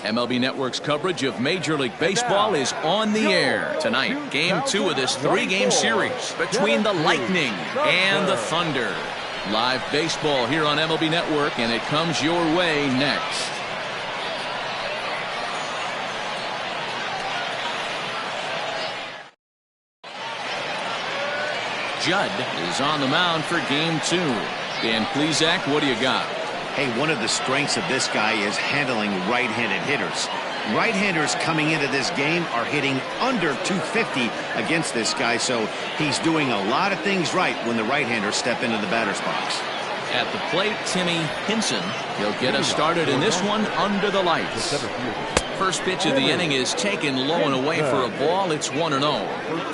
MLB Network's coverage of Major League Baseball is on the air tonight. Game 2 of this 3-game series between the Lightning and the Thunder. Live baseball here on MLB Network, and it comes your way next. Judd is on the mound for Game 2. Dan Plesac, what do you got? Hey, one of the strengths of this guy is handling right-handed hitters. Right-handers coming into this game are hitting under 250 against this guy, so he's doing a lot of things right when the right-handers step into the batter's box. At the plate, Timmy Hinson. He'll get us started in this one under the lights. First pitch of the inning is taken low and away for a ball. It's 1-0.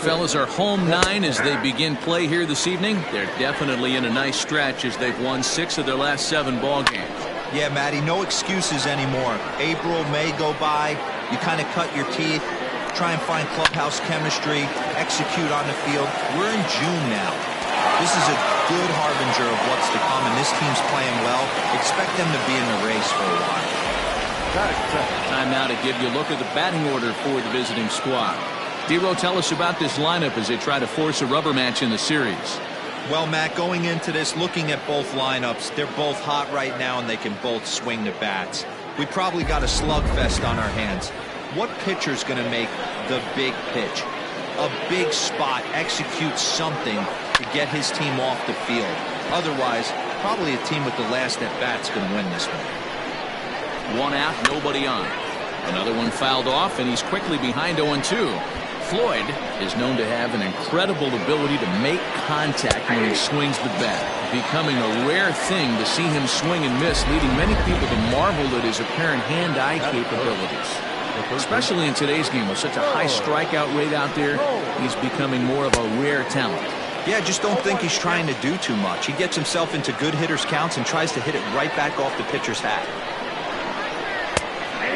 Fellas are home 9 as they begin play here this evening. They're definitely in a nice stretch as they've won 6 of their last 7 ball games. Yeah, Matty, no excuses anymore. April, May go by. You kind of cut your teeth, try and find clubhouse chemistry, execute on the field. We're in June now. This is a good harbinger of what's to come, and this team's playing well. Expect them to be in the race for a while. Time now to give you a look at the batting order for the visiting squad. D-Row, tell us about this lineup as they try to force a rubber match in the series. Well, Matt, going into this, looking at both lineups, they're both hot right now, and they can both swing the bats. We probably got a slugfest on our hands. What pitcher's going to make the big pitch? A big spot, execute something to get his team off the field. Otherwise, probably a team with the last at-bat's going to win this one. 1 out, nobody on. Another one fouled off, and he's quickly behind 0-2. Floyd is known to have an incredible ability to make contact when he swings the bat, becoming a rare thing to see him swing and miss, leading many people to marvel at his apparent hand-eye capabilities. Especially in today's game with such a high strikeout rate out there, he's becoming more of a rare talent. Yeah, just don't think he's trying to do too much. He gets himself into good hitters' counts and tries to hit it right back off the pitcher's hat.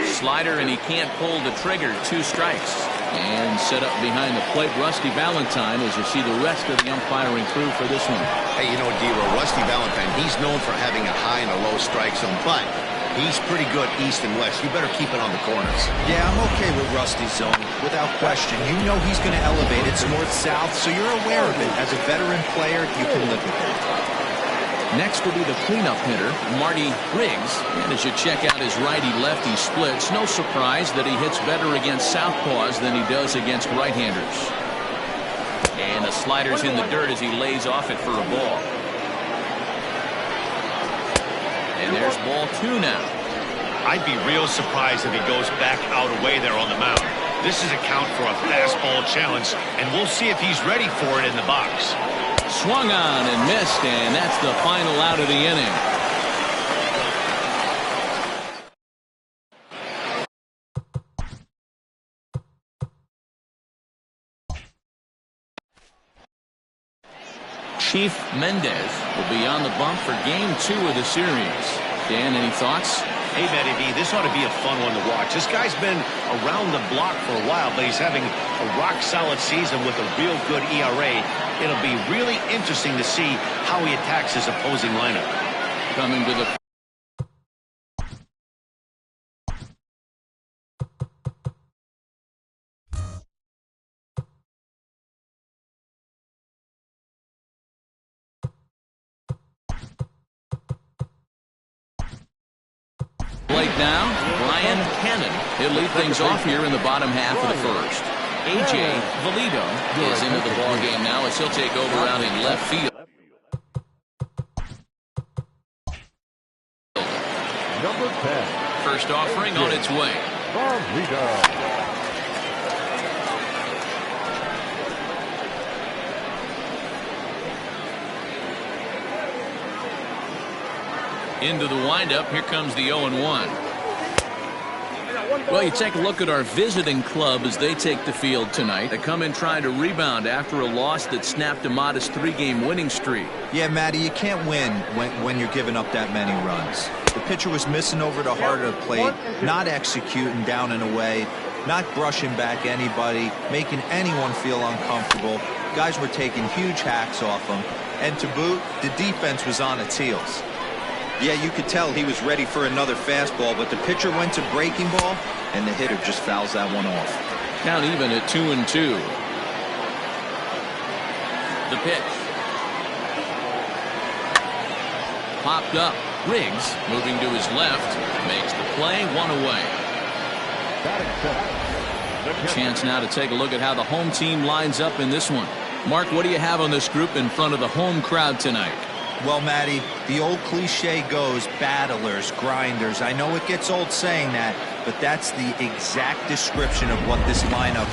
Slider, and he can't pull the trigger. 2 strikes. And set up behind the plate, Rusty Valentine, as you see the rest of the umpiring crew for this one. Hey, you know, D-Row, Rusty Valentine, he's known for having a high and a low strike zone, but he's pretty good east and west. You better keep it on the corners. Yeah, I'm okay with Rusty's zone, without question. You know he's going to elevate. It's north-south, so you're aware of it. As a veteran player, you can live with it. Next will be the cleanup hitter, Marty Riggs. And as you check out his righty-lefty splits, no surprise that he hits better against southpaws than he does against right-handers. And the slider's in the dirt as he lays off it for a ball. And there's ball 2 now. I'd be real surprised if he goes back out away there on the mound. This is a count for a fastball challenge, and we'll see if he's ready for it in the box. Swung on and missed, and that's the final out of the inning. Chief Mendez will be on the bump for Game 2 of the series. Dan, any thoughts? Hey, Matty B, this ought to be a fun one to watch. This guy's been around the block for a while, but he's having a rock-solid season with a real good ERA. It'll be really interesting to see how he attacks his opposing lineup. Coming to the plate now, Brian Cannon. He'll lead things off here in the bottom half of the first. A.J. Valido is into the ball game now as he'll take over out in left field. Number 10. First offering on its way. Valido. Into the windup. Here comes the 0-1. Well, you take a look at our visiting club as they take the field tonight. They come in trying to rebound after a loss that snapped a modest 3-game winning streak. Yeah, Matty, you can't win when you're giving up that many runs. The pitcher was missing over the heart of the plate, not executing down and away, not brushing back anybody, making anyone feel uncomfortable. Guys were taking huge hacks off him. And to boot, the defense was on its heels. Yeah, you could tell he was ready for another fastball, but the pitcher went to breaking ball, and the hitter just fouls that one off. Count even at 2-2. The pitch. Popped up. Riggs moving to his left. Makes the play, one away. Chance now to take a look at how the home team lines up in this one. Mark, what do you have on this group in front of the home crowd tonight? Well, Matty, the old cliche goes battlers, grinders. I know it gets old saying that, but that's the exact description of what this lineup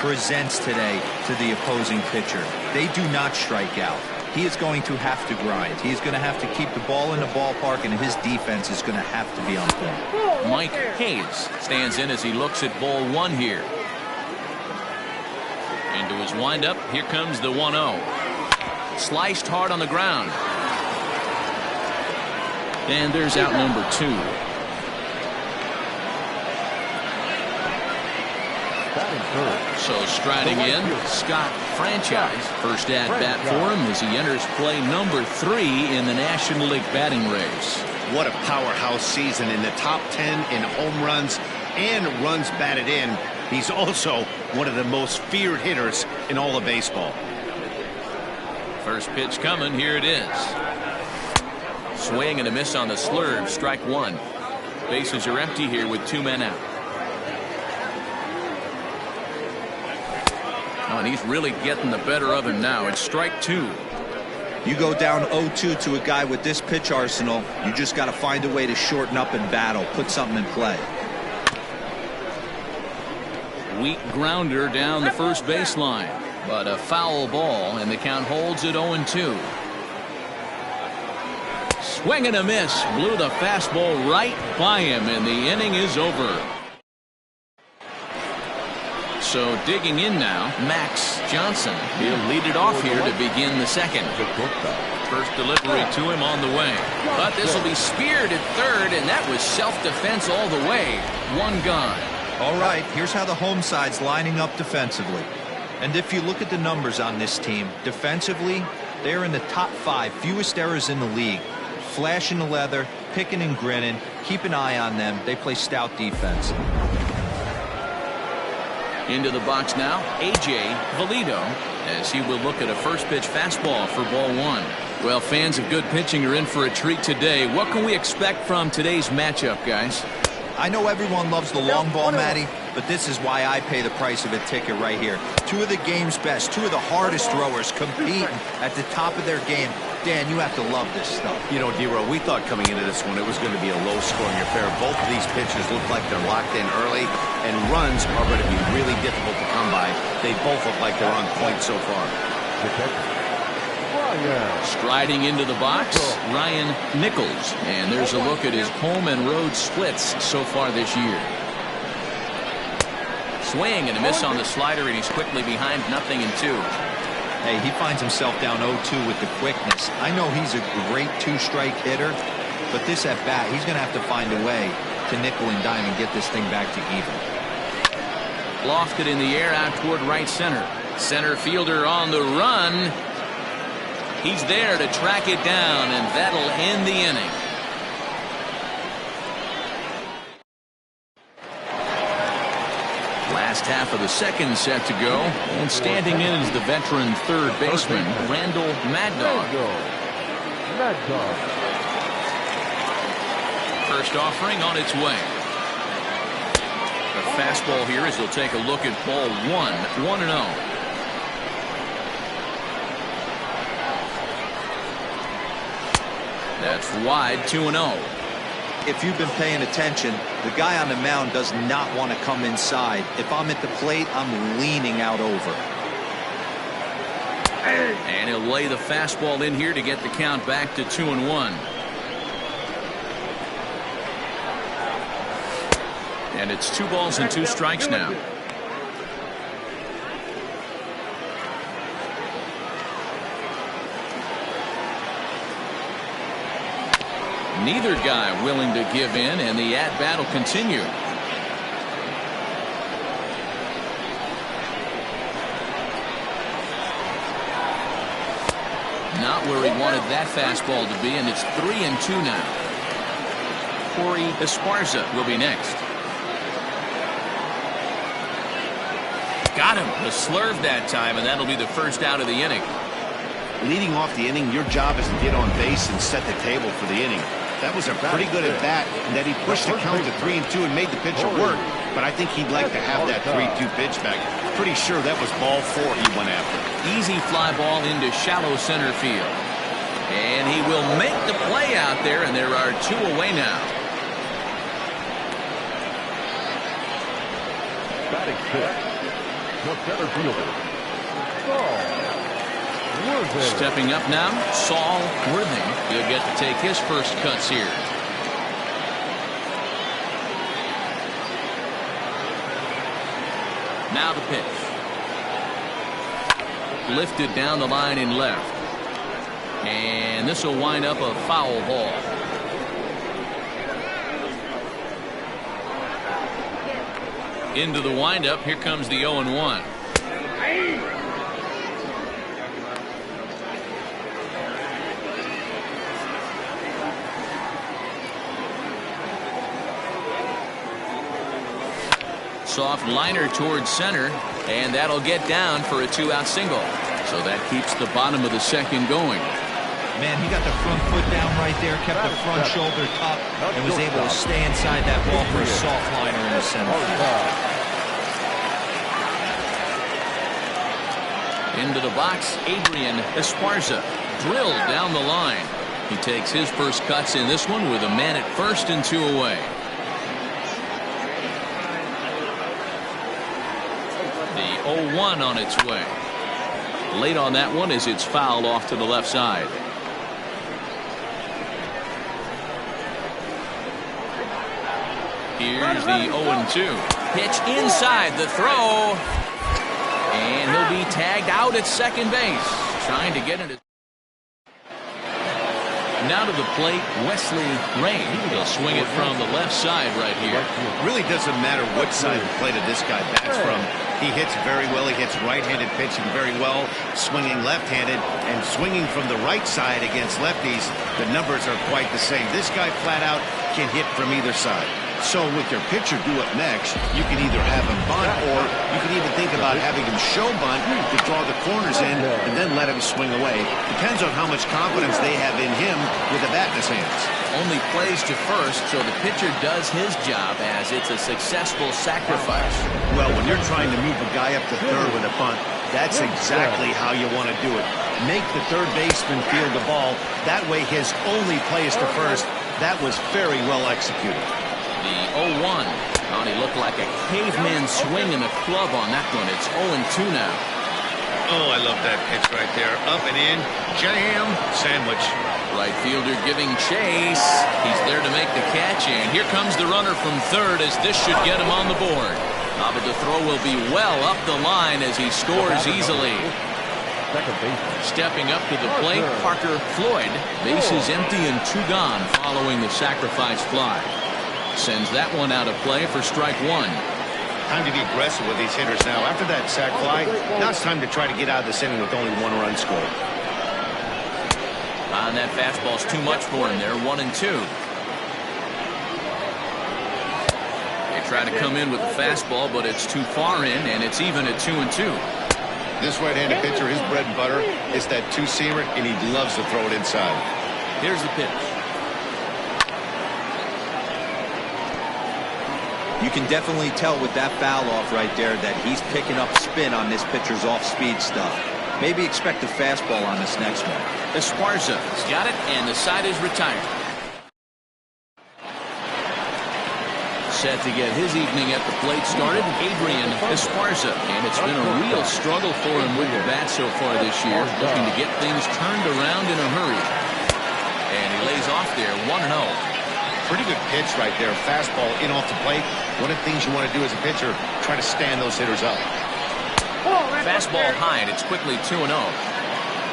presents today to the opposing pitcher. They do not strike out. He is going to have to grind. He is going to have to keep the ball in the ballpark, and his defense is going to have to be on point. Mike Hayes stands in as he looks at ball one here. Into his windup. Here comes the 1-0. Sliced hard on the ground. And there's out number 2. So striding in, Scott Franchise. First at bat for him as he enters play number 3 in the National League batting race. What a powerhouse season in the top 10 in home runs and runs batted in. He's also one of the most feared hitters in all of baseball. First pitch coming. Here it is. Swing and a miss on the slurve. Strike 1. Bases are empty here with 2 men out. Oh, and he's really getting the better of him now. It's strike 2. You go down 0-2 to a guy with this pitch arsenal, you just got to find a way to shorten up and battle, put something in play. Weak grounder down the first baseline, but a foul ball, and the count holds at 0-2. Swing and a miss. Blew the fastball right by him, and the inning is over. So digging in now, Max Johnson. He'll lead it off here to begin the second. First delivery to him on the way. But this will be speared at third, and that was self-defense all the way. 1 gone. All right, here's how the home side's lining up defensively. And if you look at the numbers on this team, defensively, they're in the top 5 fewest errors in the league. Flashing the leather, picking and grinning. Keep an eye on them. They play stout defense. Into the box now, A.J. Valido, as he will look at a first pitch fastball for ball 1. Well, fans of good pitching are in for a treat today. What can we expect from today's matchup, guys? I know everyone loves the long ball, Matty, but this is why I pay the price of a ticket right here. 2 of the game's best, 2 of the hardest throwers competing at the top of their game. Dan, you have to love this stuff. You know, D-Row, we thought coming into this one it was going to be a low-scoring affair. Both of these pitchers look like they're locked in early, and runs are going to be really difficult to come by. They both look like they're on point so far. Striding into the box, Ryan Nichols. And there's a look at his home and road splits so far this year. Swing and a miss on the slider, and he's quickly behind 0-2. Hey, he finds himself down 0-2 with the quickness. I know he's a great 2-strike hitter, but this at bat, he's going to have to find a way to nickel and dime and get this thing back to even. Lofted in the air out toward right center. Center fielder on the run. He's there to track it down, and that'll end the inning. Last half of the second set to go, and standing in is the veteran third baseman, Randall Mad Dog. First offering on its way. A fastball here as he'll take a look at ball 1, 1-0. That's wide, 2-0. If you've been paying attention, the guy on the mound does not want to come inside. If I'm at the plate, I'm leaning out over. And he'll lay the fastball in here to get the count back to 2-1. And it's 2 balls and 2 strikes now. Neither guy willing to give in, and the at-bat will continue. Not where he wanted that fastball to be, and it's 3-2 now. Esparza will be next. Got him. The slurve that time, and that'll be the first out of the inning. Leading off the inning, your job is to get on base and set the table for the inning. That was a pretty good at bat, and that he pushed the count to 3-2 and made the pitcher work. But I think he'd like to have that 3-2 pitch back. Pretty sure that was ball 4 he went after. Easy fly ball into shallow center field. And he will make the play out there, and there are 2 away now. Batting fifth, the center fielder, Worthing. Stepping up now, Saul Worthing. He'll get to take his first cuts here. Now the pitch. Lifted down the line in left. And this will wind up a foul ball. Into the windup. Here comes the 0-1. Soft liner towards center, and that'll get down for a 2-out single. So that keeps the bottom of the second going. Man, he got the front foot down right there, kept the front shoulder up, and was able to stay inside that ball for a soft liner in the center. Into the box, Adrian Esparza. Drilled down the line. He takes his first cuts in this one with a man at first and 2 away. The 0-1 on its way. Late on that one as it's fouled off to the left side. Here's the 0-2. Pitch inside the throw. And he'll be tagged out at second base. Trying to get into. Now to the plate, Wesley Rain. He'll swing it from the left side right here. Really doesn't matter what side of the plate this guy bats from. He hits very well. He hits right-handed pitching very well, swinging left-handed, and swinging from the right side against lefties. The numbers are quite the same. This guy flat out can hit from either side. So with your pitcher do it next, you can either have him bunt, or you can even think about having him show bunt to draw the corners in and then let him swing away. Depends on how much confidence they have in him with the bat in his hands. Only plays to first, so the pitcher does his job as it's a successful sacrifice. Well, when you're trying to move a guy up to third with a bunt, that's exactly how you want to do it. Make the third baseman field the ball. That way his only play is to first. That was very well executed. The 0-1. Oh, he looked like a caveman swinging a club on that one. It's 0-2 now. Oh, I love that pitch right there. Up and in. Jam. Sandwich. Right fielder giving chase. He's there to make the catch, and here comes the runner from third as this should get him on the board. But the throw will be well up the line as he scores easily. Stepping up to the plate, Parker Floyd. Bases empty and 2 gone following the sacrifice fly. Sends that one out of play for strike 1. Time to be aggressive with these hitters now. After that sac fly, now it's time to try to get out of this inning with only 1 run scored. And that fastball's too much for him there. 1-2. They try to come in with the fastball, but it's too far in, and it's even at 2-2. This right-handed pitcher, his bread and butter is that 2-seamer, and he loves to throw it inside. Here's the pitch. You can definitely tell with that foul off right there that he's picking up spin on this pitcher's off-speed stuff. Maybe expect a fastball on this next one. Esparza's got it, and the side is retired. Set to get his evening at the plate started, Adrian Esparza. And it's been a real struggle for him with the bat so far this year, looking to get things turned around in a hurry. And he lays off there, 1-0. Pretty good pitch right there. Fastball in off the plate. One of the things you want to do as a pitcher, try to stand those hitters up. Fastball high, and it's quickly 2-0.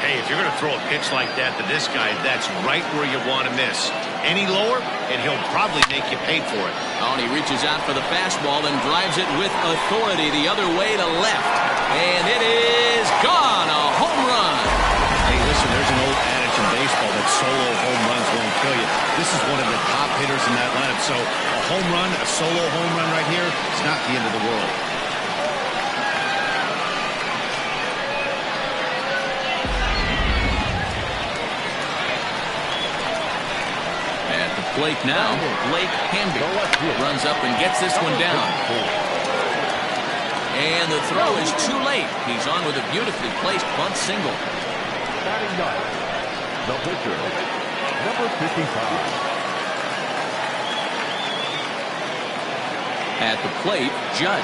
Hey, if you're going to throw a pitch like that to this guy, that's right where you want to miss. Any lower, and he'll probably make you pay for it. Oh, and he reaches out for the fastball and drives it with authority the other way to left. And it is gone. A home run. Hey, listen, there's an old adage in baseball that solo home runs won't kill you. This is one of the top hitters in that lineup. solo home run right here is not the end of the world. At the plate now, Blake Hamby runs up and gets this one down. And the throw is too late. He's on with a beautifully placed bunt single. Batting ninth, the pitcher, number 55. At the plate, Judd.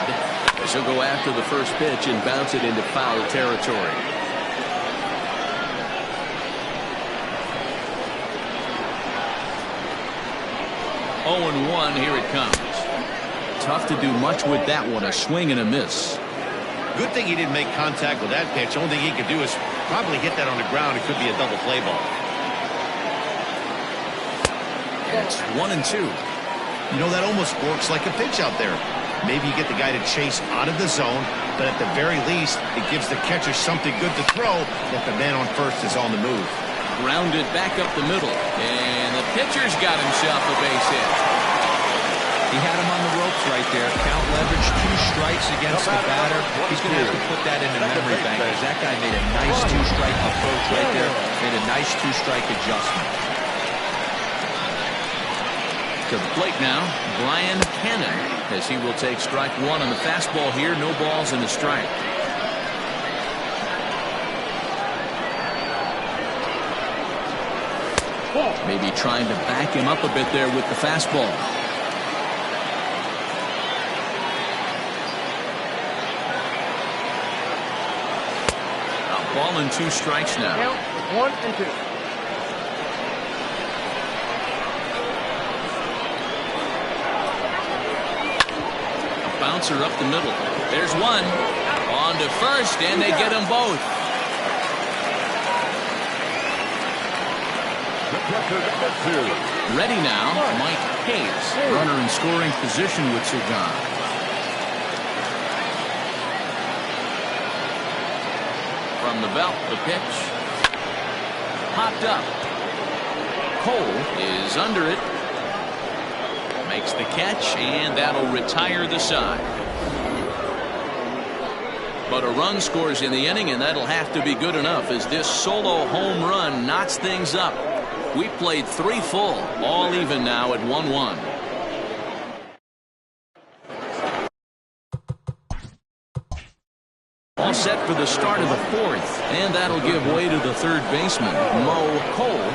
He'll go after the first pitch and bounce it into foul territory. 0-1, here it comes. Tough to do much with that one, a swing and a miss. Good thing he didn't make contact with that pitch. Only thing he could do is probably hit that on the ground. It could be a double play ball. It's 1-2. You know, that almost works like a pitch out there. Maybe you get the guy to chase out of the zone, but at the very least, it gives the catcher something good to throw if the man on first is on the move. Grounded back up the middle, and the pitcher's got himself a base hit. He had him on the ropes right there. Count leverage, 2 strikes against the batter. He's going to have to put that in the memory bank because that guy made a nice 2-strike approach right there. Made a nice 2-strike adjustment. To the plate now, Brian Cannon, as he will take strike 1 on the fastball here. No balls and a strike. Maybe trying to back him up a bit there with the fastball. A ball and 2 strikes now. Count 1 and 2. Bouncer up the middle. There's one. On to first, and they get them both. Ready now, Mike Hayes. Runner in scoring position with Sagan. From the belt, the pitch. Popped up. Cole is under it. Makes the catch, and that'll retire the side. But a run scores in the inning, and that'll have to be good enough as this solo home run knots things up. We played 3 full, all even now at 1-1. All set for the start of the 4th, and that'll give way to the third baseman, Mo Cole.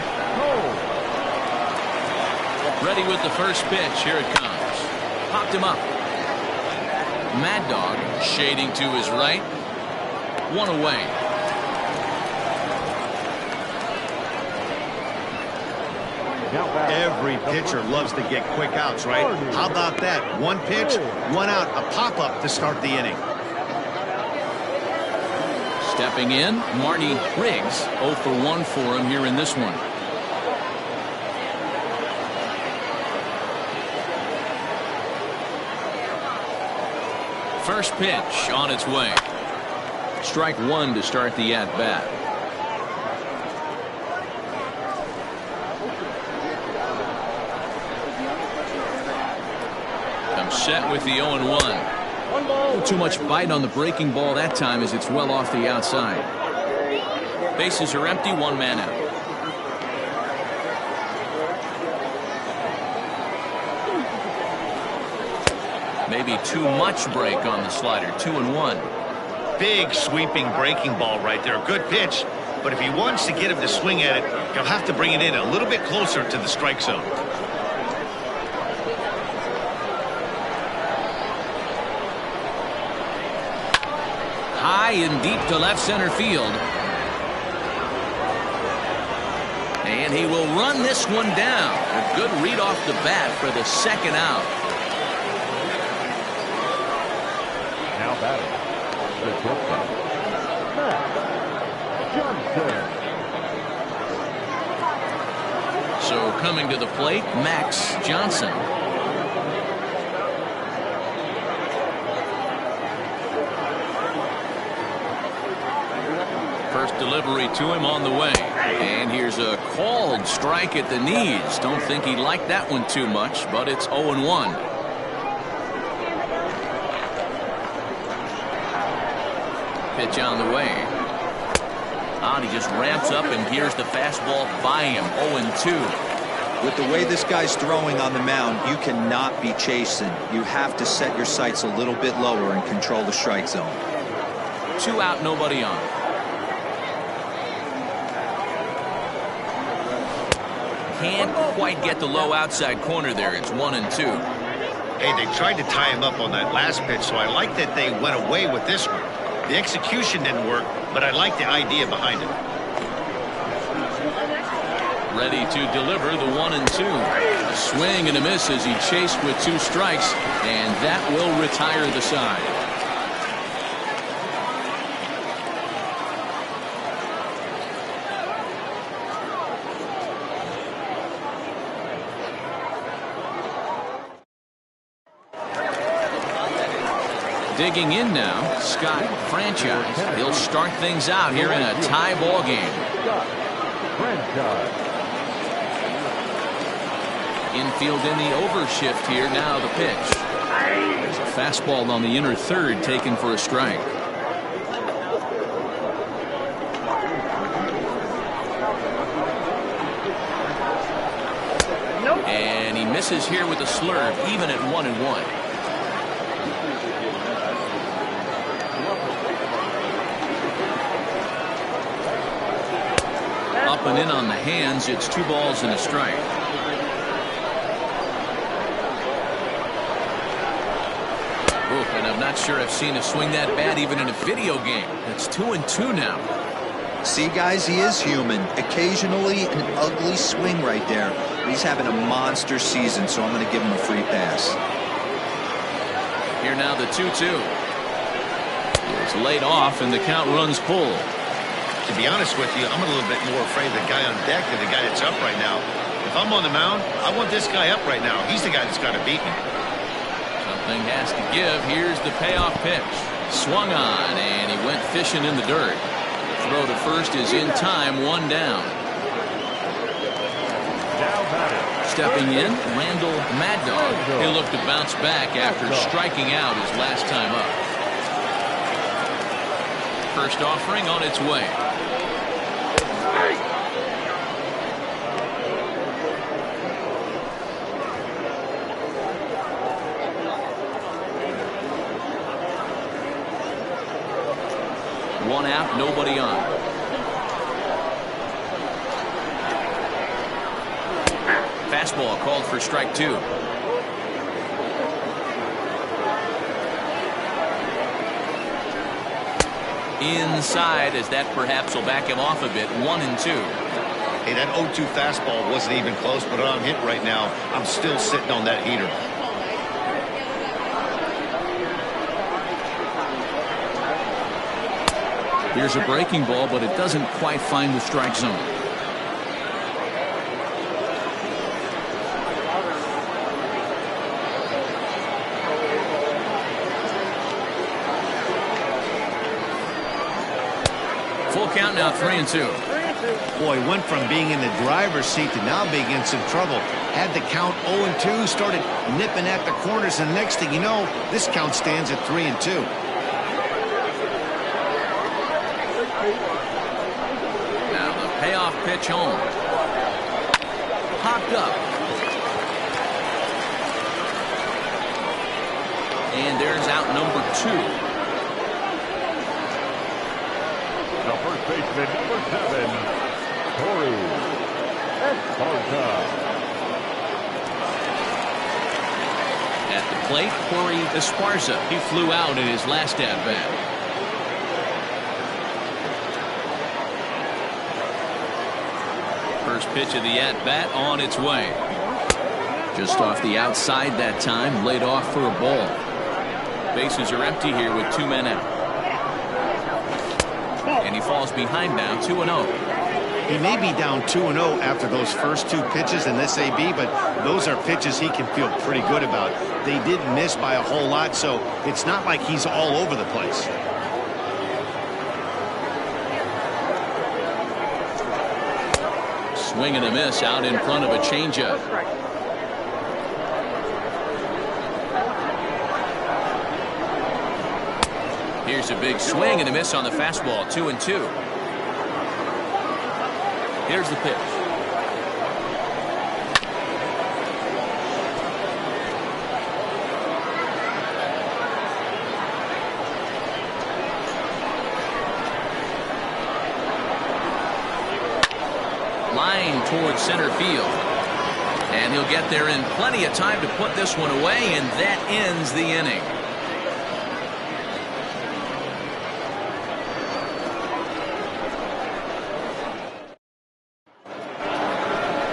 Ready with the first pitch. Here it comes. Popped him up. Mad Dog shading to his right. 1 away. Every pitcher loves to get quick outs, right? How about that? 1 pitch, 1 out, a pop-up to start the inning. Stepping in, Marty Riggs. 0 for 1 for him here in this one. First pitch on its way. Strike 1 to start the at-bat. Comes set with the 0-1. Too much bite on the breaking ball that time as it's well off the outside. Bases are empty, 1 man out. Maybe too much break on the slider. 2-1. Big sweeping breaking ball right there. Good pitch. But if he wants to get him to swing at it, he'll have to bring it in a little bit closer to the strike zone. High and deep to left center field. And he will run this one down. A good read off the bat for the 2nd out. Now batting, the shortstop, Max Johnson. So coming to the plate, Max Johnson. First delivery to him on the way. And here's a called strike at the knees. Don't think he liked that one too much, but it's 0-1. Pitch on the way. And he just ramps up, and here's the fastball by him. 0-2. With the way this guy's throwing on the mound, you cannot be chasing. You have to set your sights a little bit lower and control the strike zone. 2 out, nobody on. Can't quite get the low outside corner there. It's 1-2. Hey, they tried to tie him up on that last pitch, so I like that they went away with this one. The execution didn't work, but I like the idea behind it. Ready to deliver the 1-2. A swing and a miss as he chased with 2 strikes, and that will retire the side. Digging in now, Scott Franchise. He'll start things out here in a tie ball game. Infield in the overshift here. Now the pitch. There's a fastball on the inner third taken for a strike. And he misses here with a slurve, even at 1-1. Up and in on the hands. It's 2 balls and a strike. And I'm not sure I've seen a swing that bad even in a video game. It's 2-2 now. See, guys, he is human. Occasionally an ugly swing right there. He's having a monster season, so I'm going to give him a free pass. Here now the 2-2. It's laid off, and the count runs full. To be honest with you, I'm a little bit more afraid of the guy on deck than the guy that's up right now. If I'm on the mound, I want this guy up right now. He's the guy that's got to beat me. Something has to give. Here's the payoff pitch. Swung on, and he went fishing in the dirt. Throw to first is in time. 1 down. Stepping in, Randall Mad Dog. He'll look to bounce back after striking out his last time up. First offering on its way. One out, nobody on. Fastball called for strike 2. Inside, as that perhaps will back him off a bit. 1-2. Hey, that 0-2 fastball wasn't even close, but I'm hit right now. I'm still sitting on that heater. Here's a breaking ball, but it doesn't quite find the strike zone. Full count now, 3-2. Boy, went from being in the driver's seat to now being in some trouble. Had the count 0-2, started nipping at the corners, and next thing you know, this count stands at 3-2. Now the payoff pitch home. Popped up. And there's out number 2. The first baseman, number 7, Corey Esparza. At the plate, Corey Esparza. He flew out in his last at-bat. First pitch of the at-bat on its way. Just off the outside that time, laid off for a ball. Bases are empty here with 2 men out. And he falls behind now, 2-0. He may be down 2-0 after those first 2 pitches in this AB, but those are pitches he can feel pretty good about. They did miss by a whole lot, so it's not like he's all over the place. Swing and a miss out in front of a changeup. Here's Here's a big swing and a miss on the fastball. 2-2. Here's the pitch. Line towards center field. And he'll get there in plenty of time to put this one away, and that ends the inning.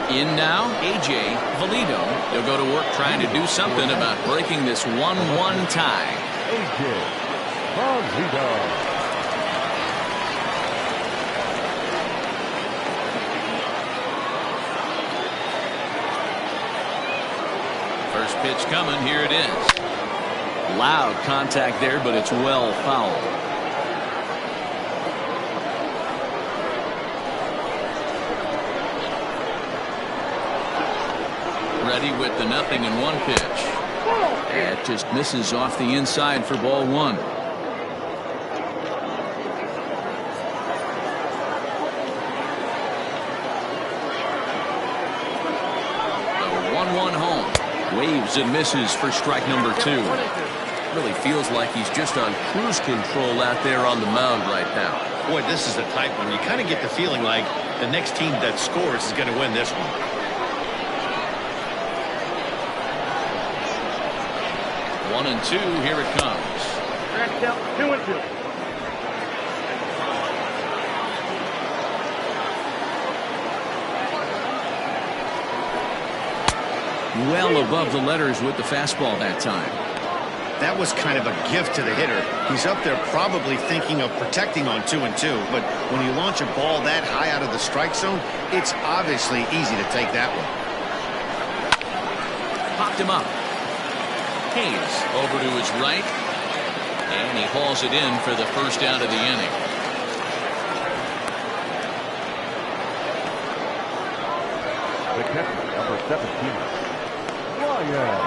In now, A.J. Valido. He'll go to work trying to do something about breaking this 1-1 tie. A.J. Valido. First pitch coming. Here it is. Loud contact there, but it's well fouled. Ready with the 0-1 pitch. It just misses off the inside for ball one. The 1-1 home. Waves and misses for strike number 2. Really feels like he's just on cruise control out there on the mound right now. Boy, this is a tight one. You kind of get the feeling like the next team that scores is going to win this one. 1-2. Here it comes. 2-2. Well above the letters with the fastball that time. That was kind of a gift to the hitter. He's up there probably thinking of protecting on 2-2, but when you launch a ball that high out of the strike zone, it's obviously easy to take that one. Popped him up. Hayes over to his right, and he hauls it in for the first out of the inning. The catcher, number 17. Ryan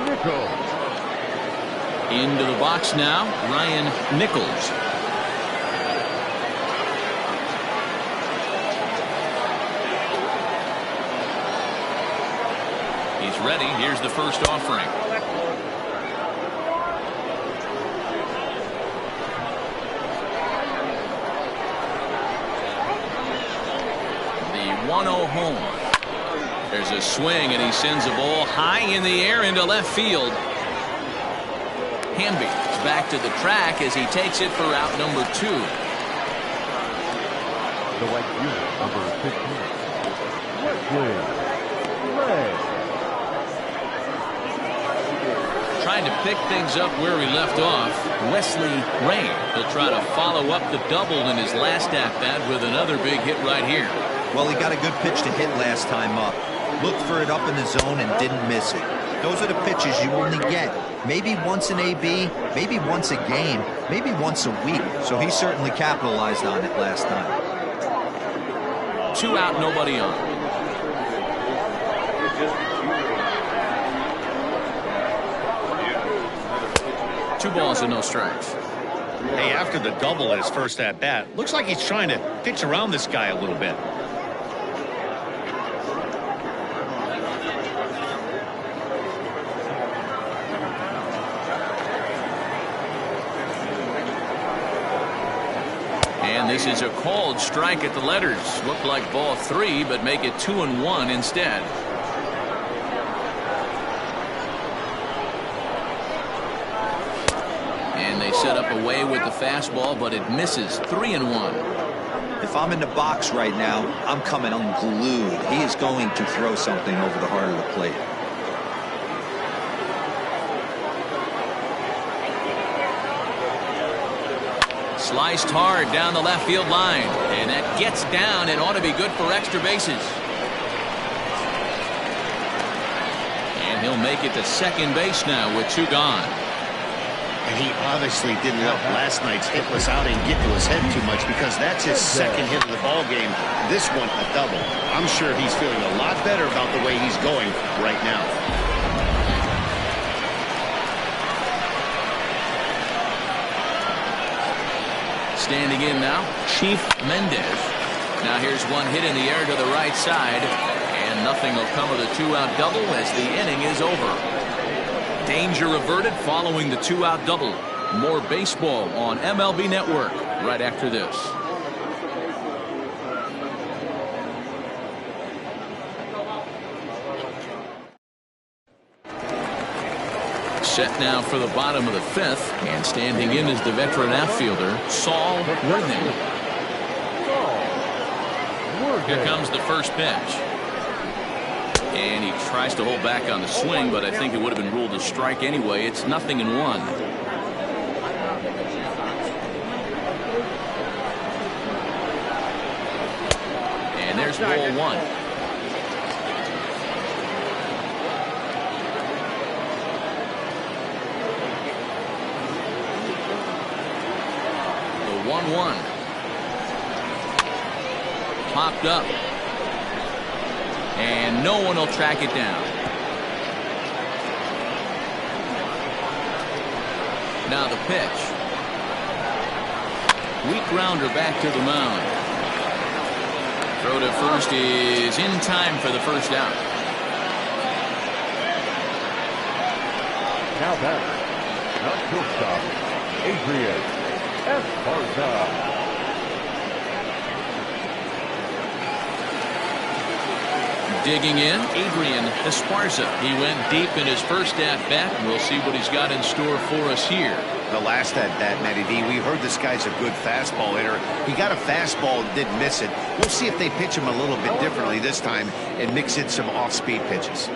Nichols. Into the box now, Ryan Nichols. He's ready. Here's the first offering. The 1-0 home. There's a swing, and he sends a ball high in the air into left field. Hamby is back to the track as he takes it for out number 2. The white unit, number 15. Wesley Ray. Trying to pick things up where he left off. Wesley Ray. He'll try to follow up the double in his last at-bat with another big hit right here. Well, he got a good pitch to hit last time up. Looked for it up in the zone and didn't miss it. Those are the pitches you only get. Maybe once an AB, maybe once a game, maybe once a week. So he certainly capitalized on it last time. 2 out, nobody on. Two balls and no strikes. Hey, after the double at his first at-bat, looks like he's trying to pitch around this guy a little bit. And this is a called strike at the letters. Looked like ball 3, but make it 2-1 instead. And they set up away with the fastball, but it misses. 3-1. If I'm in the box right now, I'm coming unglued. He is going to throw something over the heart of the plate. Sliced hard down the left field line, and that gets down and ought to be good for extra bases. And he'll make it to second base now with 2 gone. And he obviously didn't let last night's hitless outing get to his head too much, because that's his second hit of the ball game. This one a double. I'm sure he's feeling a lot better about the way he's going right now. Standing in now, Chief Mendez. Now here's one hit in the air to the right side, and nothing will come of the two-out double as the inning is over. Danger averted following the two-out double. More baseball on MLB Network right after this. Set now for the bottom of the fifth, and standing in is the veteran outfielder, Saul Worthing. Here comes the first pitch. And he tries to hold back on the swing, but I think it would have been ruled a strike anyway. It's 0-1. And there's ball one. The 1-1. Popped up. And no one will track it down. Now the pitch. Weak grounder back to the mound. Throw to first is in time for the first out. Now batter, not shortstop, Adrian Esparza. Digging in, Adrian Esparza. He went deep in his first at-bat. We'll see what he's got in store for us here. The last at-bat, Matty D, we heard this guy's a good fastball hitter. He got a fastball and didn't miss it. We'll see if they pitch him a little bit differently this time and mix in some off-speed pitches.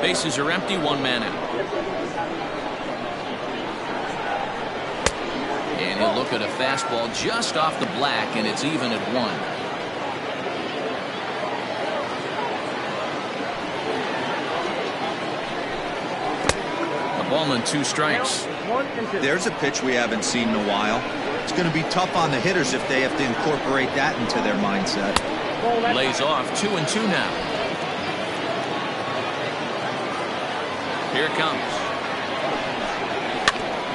Bases are empty, one man out. And he'll look at a fastball just off the black, and it's even at one. Ball and 2 strikes. There's a pitch we haven't seen in a while. It's going to be tough on the hitters if they have to incorporate that into their mindset. Lays off 2-2 now. Here it comes.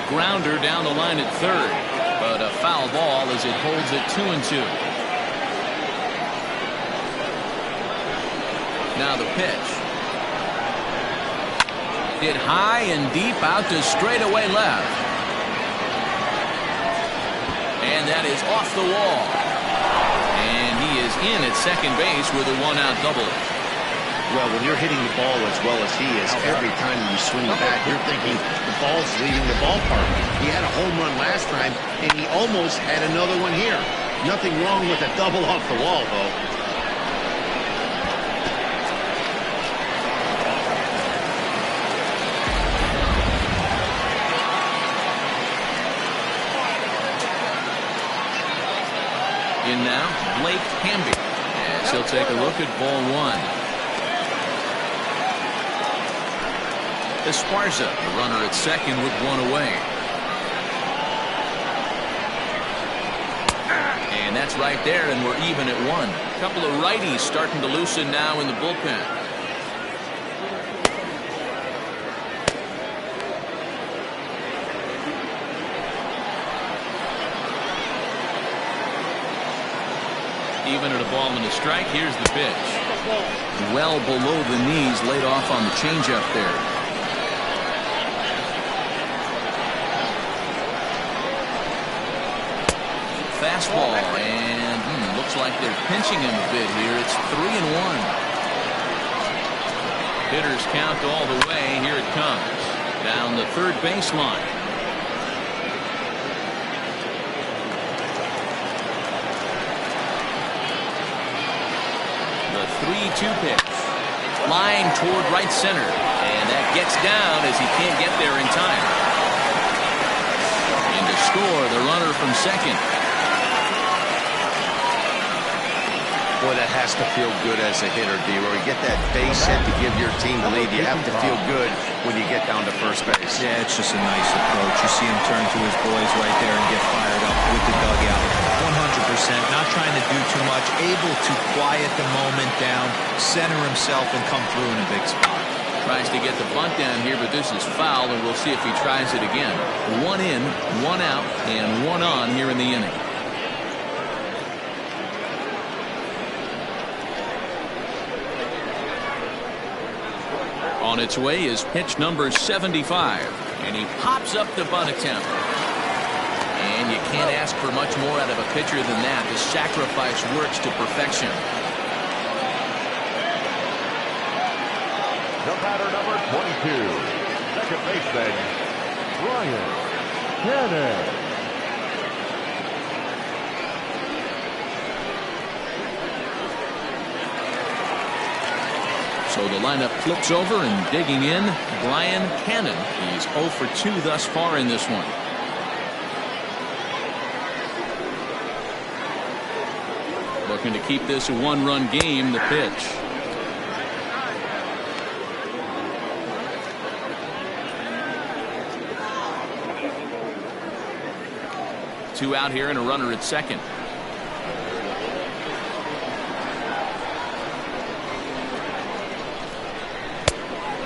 Grounder down the line at third, but a foul ball as it holds it 2-2. Now the pitch. Hit high and deep out to straightaway left. And that is off the wall. And he is in at second base with a one-out double. Well, when you're hitting the ball as well as he is, every time you swing the bat, you're thinking the ball's leaving the ballpark. He had a home run last time, and he almost had another one here. Nothing wrong with a double off the wall, though. In now, Blake Hamby. As he'll take a look at ball one. Esparza, the runner at second with one away. And that's right there, and we're even at one. A couple of righties starting to loosen now in the bullpen. Even at a ball and a strike. Here's the pitch. Well below the knees, laid off on the changeup there. Fastball, and looks like they're pinching him a bit here. It's 3-1. Hitters count all the way. Here it comes. Down the third baseline. The 3-2 pitch. Flying toward right center. And that gets down as he can't get there in time. And to score, the runner from second. Boy, that has to feel good as a hitter, D-Roy. You get that base hit to give your team the lead. You have to feel good when you get down to first base. Yeah, it's just a nice approach. You see him turn to his boys right there and get fired up with the dugout. 100%, not trying to do too much, able to quiet the moment down, center himself, and come through in a big spot. Tries to get the bunt down here, but this is foul, and we'll see if he tries it again. 1 in, 1 out, and 1 on here in the inning. On its way is pitch number 75, and he pops up the bunt attempt. And you can't ask for much more out of a pitcher than that. The sacrifice works to perfection. The batter, number 22, second baseman, Brian Cannon. So the lineup flips over, and digging in, Brian Cannon. He's 0 for 2 thus far in this one. Looking to keep this a 1-run game. The pitch. Two out here and a runner at second.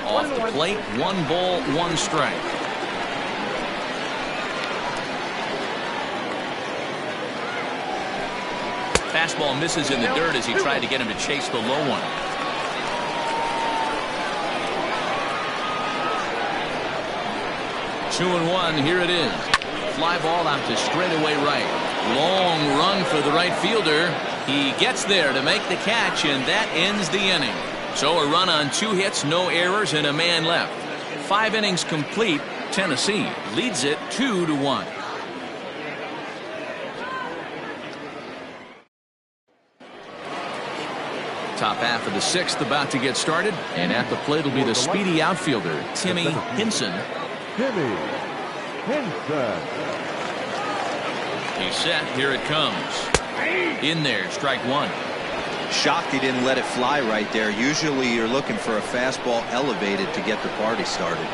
Off the plate, 1 ball, 1 strike. Fastball misses in the dirt as he tried to get him to chase the low one. Two and one, here it is. Fly ball out to straightaway right. Long run for the right fielder. He gets there to make the catch, and that ends the inning. So a run on 2 hits, no errors, and a man left. 5 innings complete. Tennessee leads it 2-1. Top half of the 6th about to get started, and at the plate will be the speedy outfielder Timmy Hinson. Timmy Hinson. He's set. Here it comes. In there, strike 1. Shocked he didn't let it fly right there. Usually you're looking for a fastball elevated to get the party started.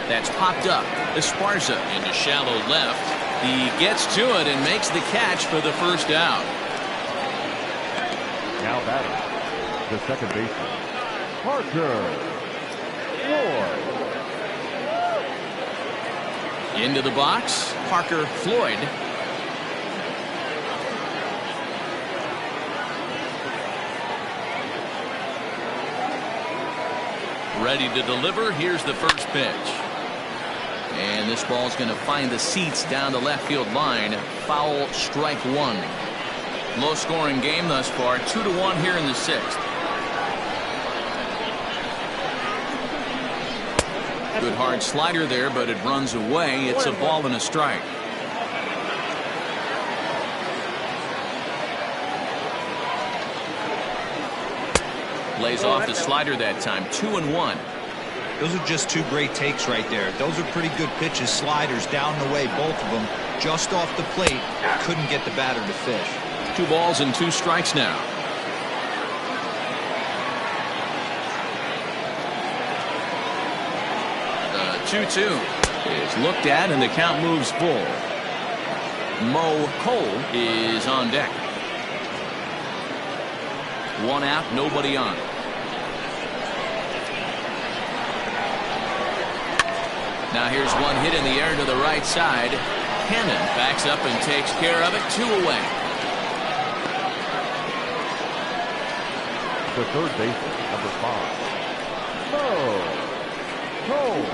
That's popped up. Esparza into shallow left. He gets to it and makes the catch for the first out. Now batting, the second baseman, Parker Floyd. Into the box, Parker Floyd. Ready to deliver. Here's the first pitch. And this ball's going to find the seats down the left field line. Foul, strike 1. Low scoring game thus far. 2-1 here in the 6th. Good hard slider there, but it runs away. It's a ball and a strike. Lays off the slider that time. 2-1. Those are just 2 great takes right there. Those are pretty good pitches. Sliders down the way, both of them. Just off the plate. Couldn't get the batter to fish. 2 balls and 2 strikes now. The 2-2 is looked at, and the count moves full. Mo Cole is on deck. 1 out, nobody on. Now here's one hit in the air to the right side. Cannon backs up and takes care of it. 2 away. The third baseman, number 5, Mo Cole.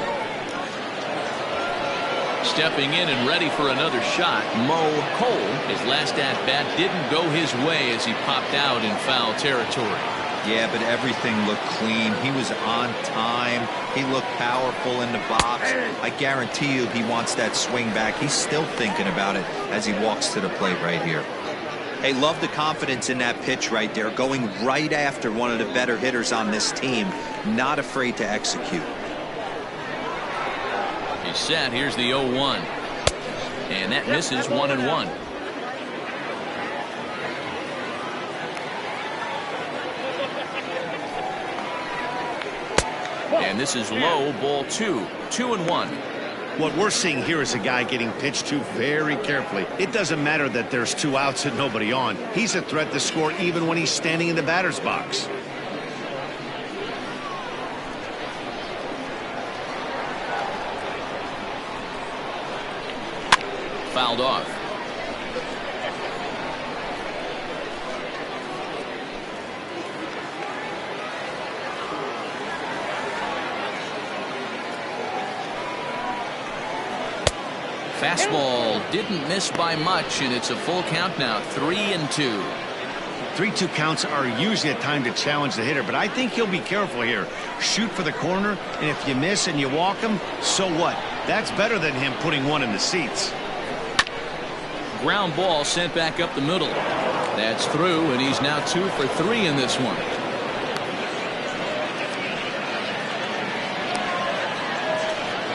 Stepping in and ready for another shot, Mo Cole. His last at-bat didn't go his way as he popped out in foul territory. Yeah, but everything looked clean. He was on time. He looked powerful in the box. I guarantee you he wants that swing back. He's still thinking about it as he walks to the plate right here. Hey, love the confidence in that pitch right there. Going right after one of the better hitters on this team. Not afraid to execute. He's set. Here's the 0-1. And that misses. 1-1. And this is low, ball 2. 2-1. What we're seeing here is a guy getting pitched to very carefully. It doesn't matter that there's 2 outs and nobody on. He's a threat to score even when he's standing in the batter's box. fouled off. Fastball didn't miss by much, and it's a full count now, 3-2. 3-2 counts are usually a time to challenge the hitter, but I think he'll be careful here. Shoot for the corner, and if you miss and you walk him, so what? That's better than him putting one in the seats. Ground ball sent back up the middle. That's through, and he's now 2 for 3 in this one.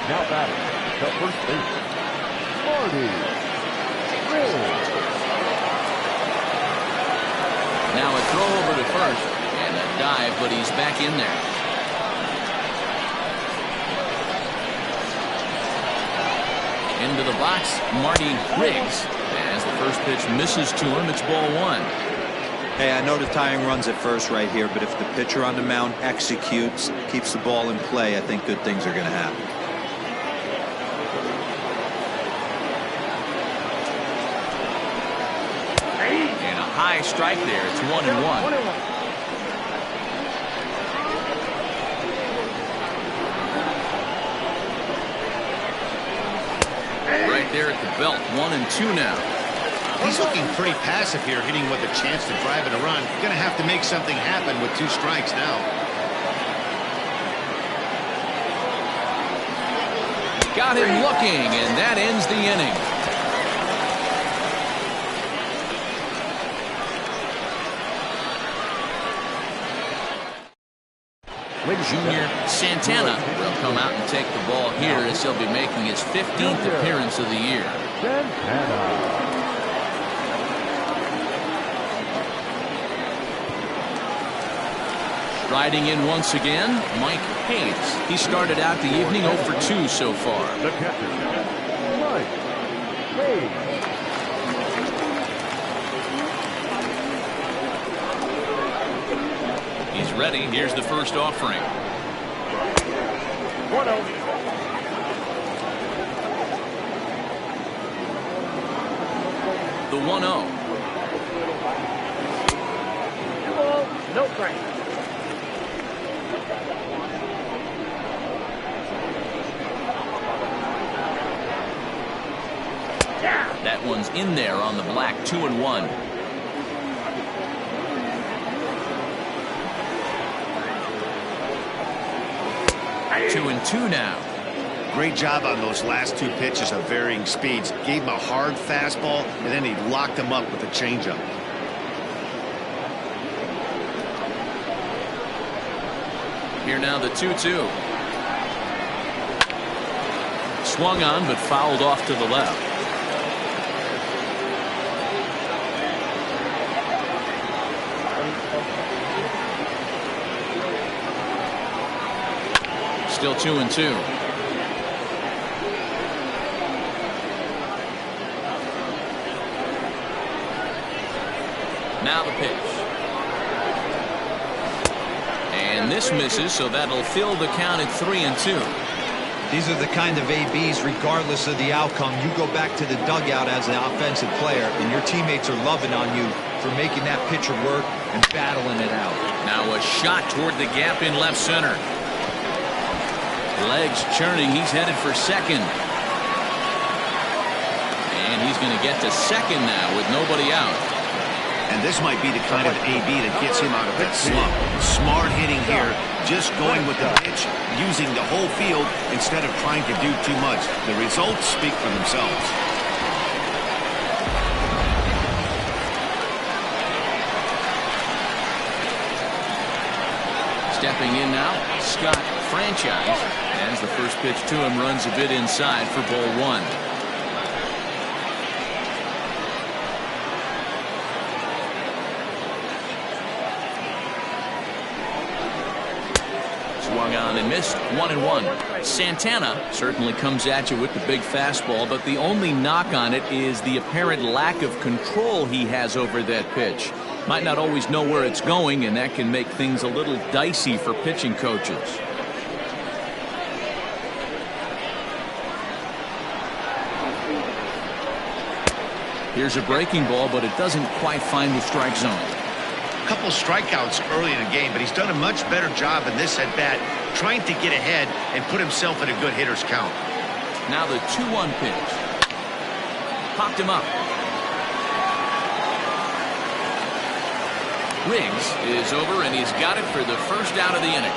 Now batting, the first baseman, Marty. Now a throw over to first, and a dive, but he's back in there. Into the box, Marty Riggs. As the first pitch misses to him, it's ball 1. Hey, I know the tying run's at first right here, but if the pitcher on the mound executes, keeps the ball in play, I think good things are going to happen. And a high strike there. It's 1-1. Right there at the belt. 1-2 now. He's looking pretty passive here, hitting with a chance to drive it a run. Going to have to make something happen with 2 strikes now. Got him looking, and that ends the inning. Junior Santana will come out and take the ball here as he'll be making his 15th appearance of the year. Santana. Riding in once again, Mike Hayes. He started out the evening 0 for 2 so far. The catcher, Mike Hayes. He's ready. Here's the first offering. 1-0. The 1-0. No strike. That one's in there on the black. 2-1. 2-2 now. Great job on those last 2 pitches of varying speeds. Gave him a hard fastball, and then he locked him up with a changeup. Here now the 2-2. Swung on, but fouled off to the left. Still 2-2. Now the pitch. And this misses, so that'll fill the count at 3-2. These are the kind of ABs, regardless of the outcome. You go back to the dugout as an offensive player, and your teammates are loving on you for making that pitcher work and battling it out. Now a shot toward the gap in left center. Legs churning. He's headed for second. And he's going to get to second now with nobody out. And this might be the kind of AB that gets him out of that slump. Smart hitting here, just going with the pitch, using the whole field instead of trying to do too much. The results speak for themselves. Stepping in now, Scott Franchise, as the first pitch to him runs a bit inside for ball 1. Swung on and missed. 1-1. Santana certainly comes at you with the big fastball, but the only knock on it is the apparent lack of control he has over that pitch. Might not always know where it's going, and that can make things a little dicey for pitching coaches. Here's a breaking ball, but it doesn't quite find the strike zone. A couple strikeouts early in the game, but he's done a much better job in this at-bat trying to get ahead and put himself in a good hitter's count. Now the 2-1 pitch. Popped him up. Riggs is over, and he's got it for the first out of the inning.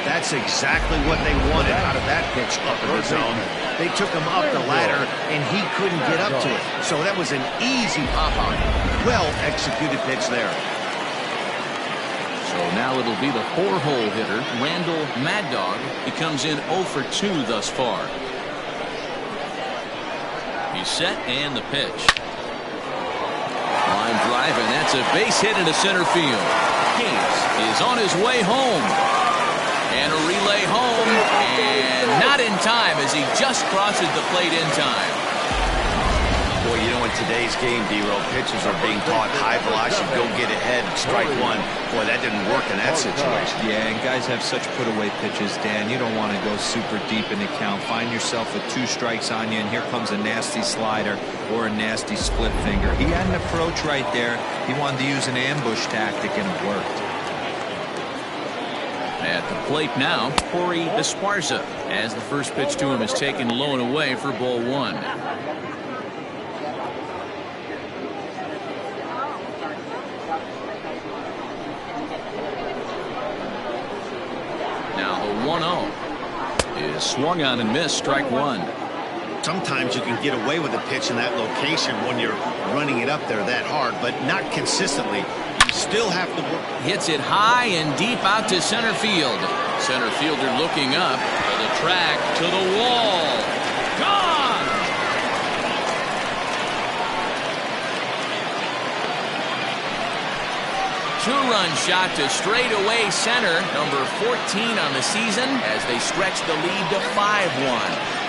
That's exactly what they wanted out of that pitch up in the zone. They took him up the ladder, and he couldn't get up to it. So that was an easy pop-out. Well-executed pitch there. So now it'll be the 4-hole hitter, Randall Mad Dog. He comes in 0 for 2 thus far. He's set, and the pitch. Line drive, and that's a base hit into center field. Hayes is on his way home. And a relay home, and not in time as he just crosses the plate in time. Boy, you know, in today's game, D-Row, pitchers are being taught high velocity, go get ahead, strike one. Boy, that didn't work in that situation. Yeah, and guys have such put-away pitches, Dan. You don't want to go super deep in the count. Find yourself with 2 strikes on you, and here comes a nasty slider or a nasty split finger. He had an approach right there. He wanted to use an ambush tactic, and it worked. At the plate now, Corey Esparza, as the first pitch to him is taken low and away for ball 1. Now the 1-0 is swung on and missed, strike 1. Sometimes you can get away with a pitch in that location when you're running it up there that hard, but not consistently. Still have to work. Hits it high and deep out to center field. Center fielder looking up to the track, to the wall. Gone! Two-run shot to straightaway center, number 14 on the season, as they stretch the lead to 5-1.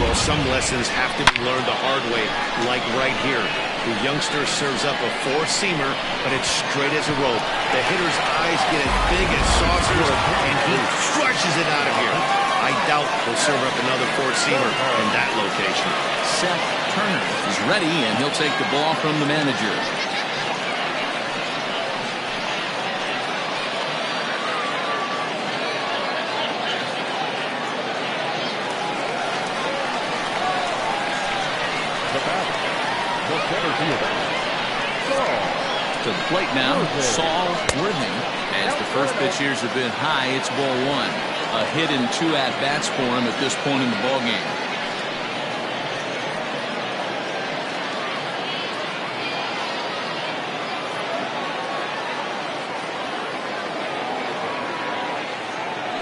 Well, some lessons have to be learned the hard way, like right here. The youngster serves up a 4-seamer, but it's straight as a rope. The hitter's eyes get as big as saucers, and he crushes it out of here. I doubt he'll serve up another 4-seamer in that location. Seth Turner is ready, and he'll take the ball from the manager. To the plate now, Saul Worthing. As the first pitch here's a bit high, it's ball 1. A hit and 2 at-bats for him at this point in the ballgame.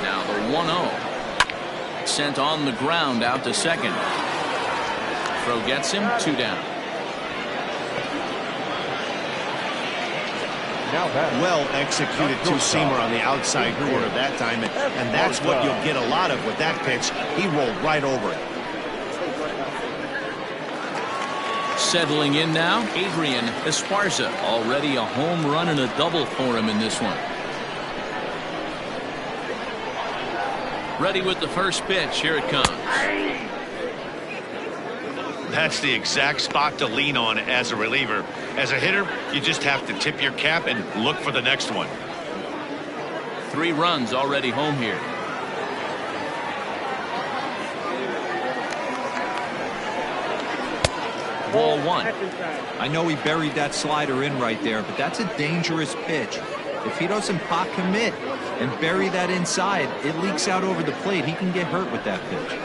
Now the 1-0. Sent on the ground out to second. Throw gets him, 2 down. Well-executed 2-seamer on the outside corner that time, and that's what you'll get a lot of with that pitch. He rolled right over it. Settling in now, Adrian Esparza. Already a home run and a double for him in this one. Ready with the first pitch. Here it comes. That's the exact spot to lean on as a reliever. As a hitter, you just have to tip your cap and look for the next one. 3 runs already home here. Ball 1. I know he buried that slider in right there, but that's a dangerous pitch. If he doesn't pot commit and bury that inside, it leaks out over the plate. He can get hurt with that pitch.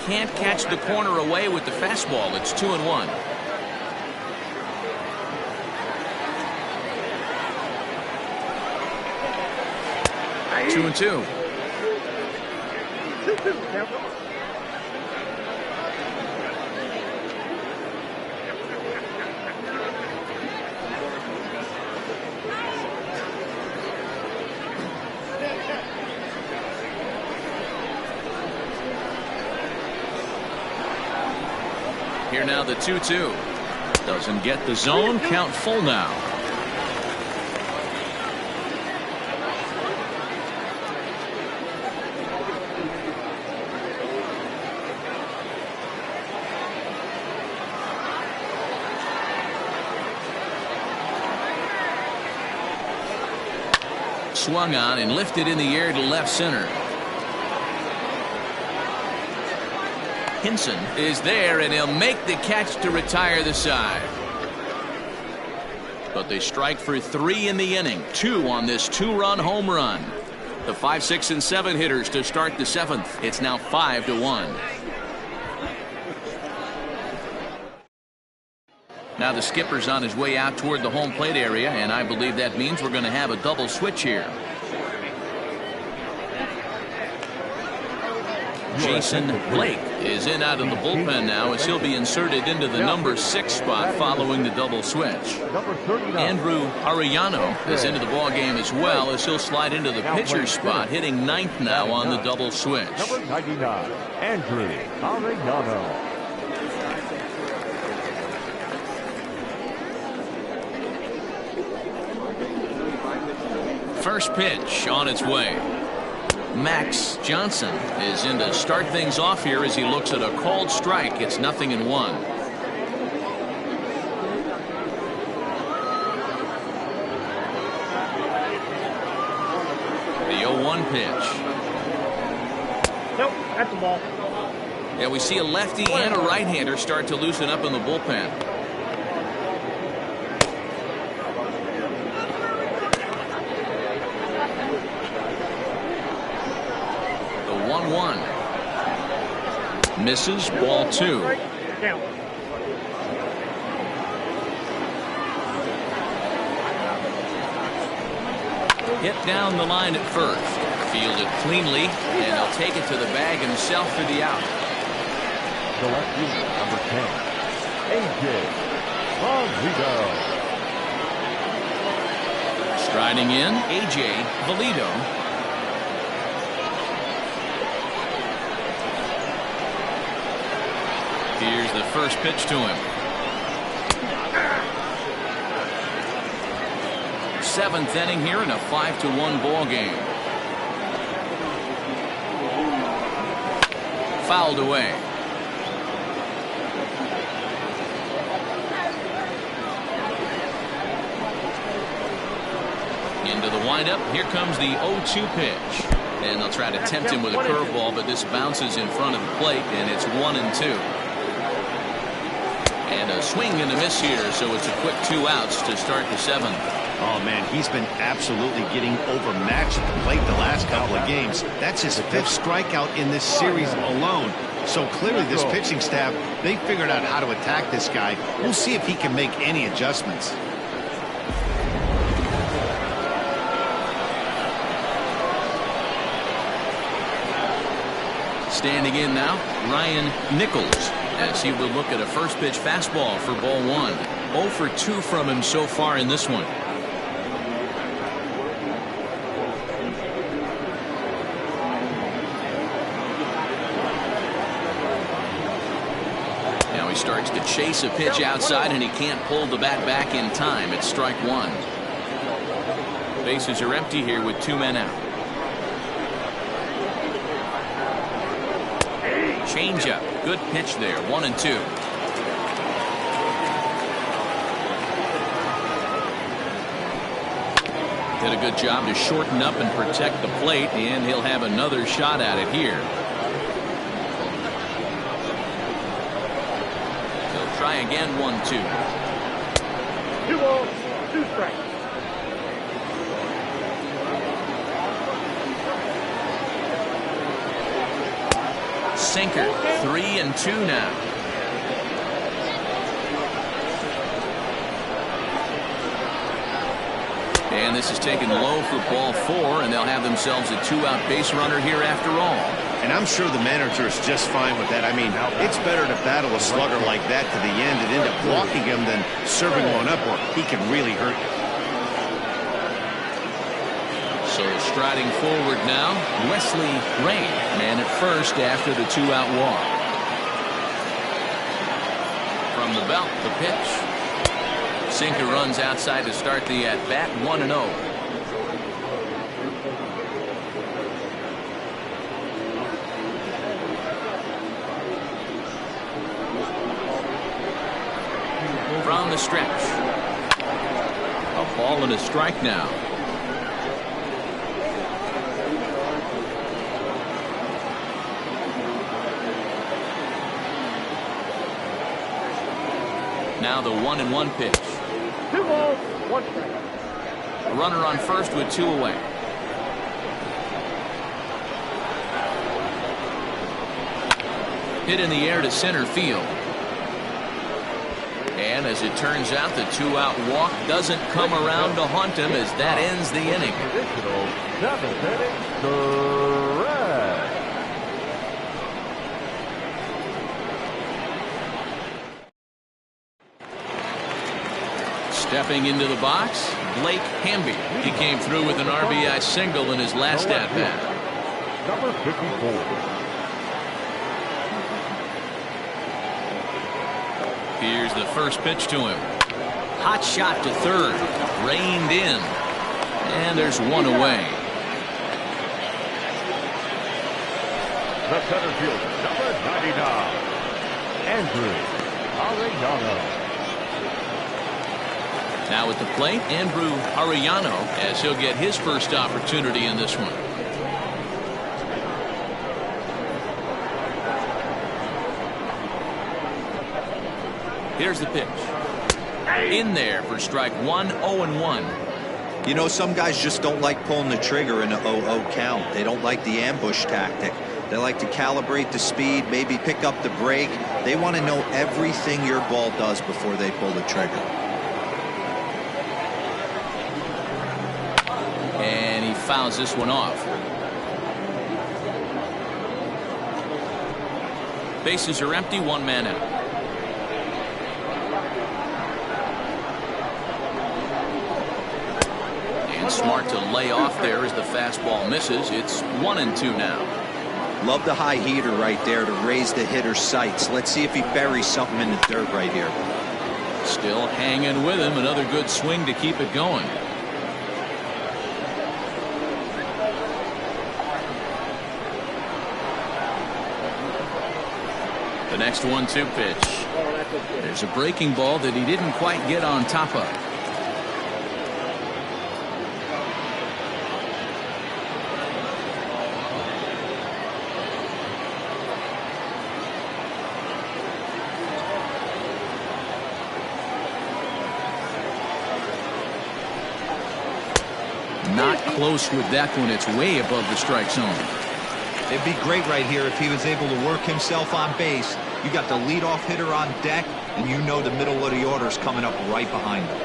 Can't catch the corner away with the fastball. It's 2-1. Two and two. Here now the 2-2. Doesn't get the zone. Count full now. Swung on and lifted in the air to left center. Hinson is there, and he'll make the catch to retire the side. But they strike for 3 in the inning. 2 on this 2-run home run. The 5, 6, and 7 hitters to start the 7th. It's now 5-1. Now the skipper's on his way out toward the home plate area, and I believe that means we're going to have a double switch here. Jason Blake is in out of the bullpen now as he'll be inserted into the number 6 spot following the double switch. Andrew Arellano is into the ball game as well as he'll slide into the pitcher's spot, hitting 9th now on the double switch. Number 99, Andrew Arellano. First pitch on its way. Max Johnson is in to start things off here as he looks at a called strike. It's 0-1. The 0-1 pitch. Nope, that's a ball. Yeah, we see a lefty and a right-hander start to loosen up in the bullpen. Misses, ball 2. Hit down the line at first. Fielded cleanly, and he'll take it to the bag himself for the out. The left fielder, number 10, A.J. Valido. Striding in, A.J. Valido. Here's the first pitch to him. 7th inning here in a 5-1 ball game. Fouled away. Into the windup. Here comes the 0-2 pitch. And they'll try to tempt him with a curveball, but this bounces in front of the plate, and it's 1-2. And a swing and a miss here, so it's a quick 2 outs to start the 7th. Oh, man, he's been absolutely getting overmatched at the plate the last couple of games. That's his 5th strikeout in this series alone. So clearly this pitching staff, they figured out how to attack this guy. We'll see if he can make any adjustments. Standing in now, Ryan Nichols, as he will look at a first pitch fastball for ball 1. 0 for 2 from him so far in this one. Now he starts to chase a pitch outside, and he can't pull the bat back in time. It's strike 1. Bases are empty here with 2 men out. Changeup. Good pitch there. 1-2. Did a good job to shorten up and protect the plate, and he'll have another shot at it here. He'll try again. 1-2. 2 balls, 2 strikes. Sinker. 3-2 now. And this is taken low for ball 4, and they'll have themselves a 2-out base runner here after all. And I'm sure the manager is just fine with that. I mean, it's better to battle a slugger like that to the end and end up walking him than serving one up, or he can really hurt you. So striding forward now, Wesley Rain, man at first after the 2-out walk. From the belt, the pitch. Sinker runs outside to start the at-bat, 1-0. From the stretch. A ball and a strike now. Now the 1-1 pitch. 2 balls, 1 strike. A runner on first with 2 away. Hit in the air to center field. And as it turns out, the 2-out walk doesn't come around to haunt him as that ends the inning. Additional 7th inning, correct. Stepping into the box, Blake Hamby. He came through with an RBI single in his last at-bat. Number 54. Here's the first pitch to him. Hot shot to third. Reined in. And there's 1 away. The center fielder, number 99, Andrew Arellano. Now at the plate, Andrew Arellano, as he'll get his first opportunity in this one. Here's the pitch. In there for strike 1, 0-1. You know, some guys just don't like pulling the trigger in a 0-0 count. They don't like the ambush tactic. They like to calibrate the speed, maybe pick up the brake. They want to know everything your ball does before they pull the trigger. And he fouls this one off. Bases are empty, 1 man out. Smart to lay off there as the fastball misses. It's 1-2 now. Love the high heater right there to raise the hitter's sights. Let's see if he buries something in the dirt right here. Still hanging with him. Another good swing to keep it going. The next 1-2 pitch. There's a breaking ball that he didn't quite get on top of. Not close with that one. It's way above the strike zone. It'd be great right here if he was able to work himself on base. You got the leadoff hitter on deck, and you know the middle of the order is coming up right behind him.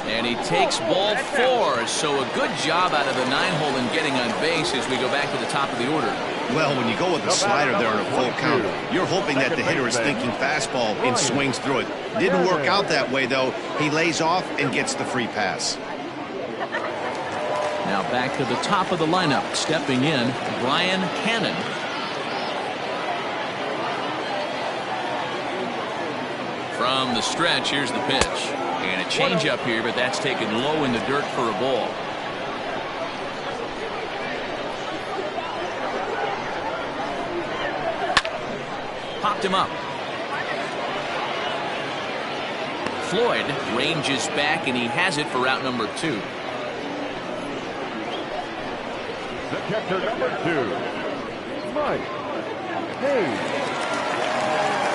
And he takes ball 4. So a good job out of the 9-hole in getting on base as we go back to the top of the order. Well, when you go with a slider there in a full count, you're hoping that the hitter is thinking fastball and swings through it. Didn't work out that way, though. He lays off and gets the free pass. Now back to the top of the lineup. Stepping in, Brian Cannon. From the stretch, here's the pitch. And a changeup here, but that's taken low in the dirt for a ball. Popped him up. Floyd ranges back, and he has it for out number 2. The catcher, number 2, Mike Hayes.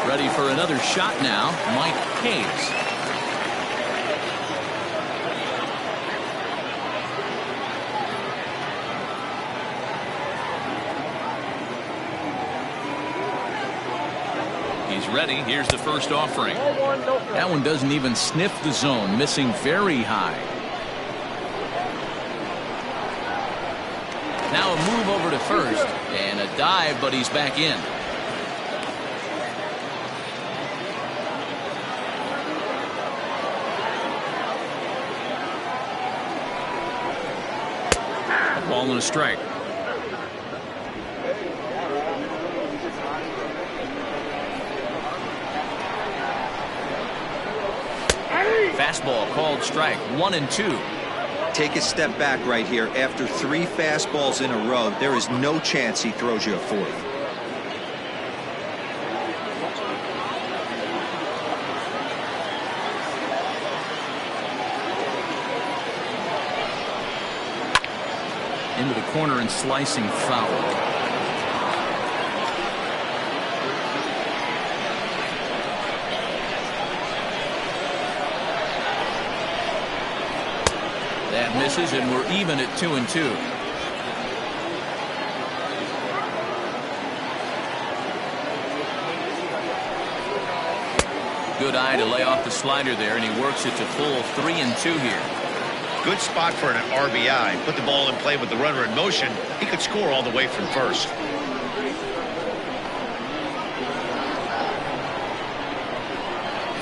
Ready for another shot now, Mike Hayes. He's ready. Here's the first offering. That one doesn't even sniff the zone, missing very high. Now a move over to first and a dive, but he's back in. A ball and a strike. Fastball called strike, 1-2. Take a step back right here. After 3 fastballs in a row, there is no chance he throws you a 4th. Into the corner and slicing foul. That misses, and we're even at 2-2. Good eye to lay off the slider there, and he works it to full 3-2 here. Good spot for an RBI. Put the ball in play with the runner in motion. He could score all the way from first.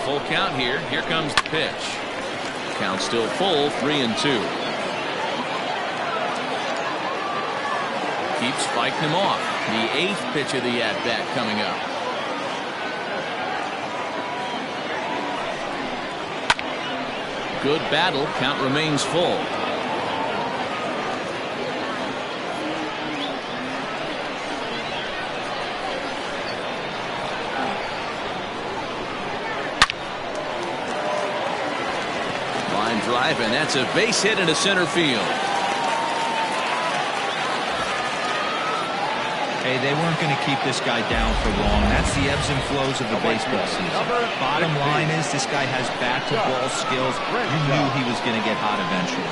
Full count here. Here comes the pitch. Count still full, 3-2. Keeps fighting him off. The 8th pitch of the at-bat coming up. Good battle. Count remains full. Line drive, and that's a base hit into center field. Hey, they weren't going to keep this guy down for long. That's the ebbs and flows of the baseball season. Bottom line is this guy has bat-to-ball skills. You knew he was going to get hot eventually.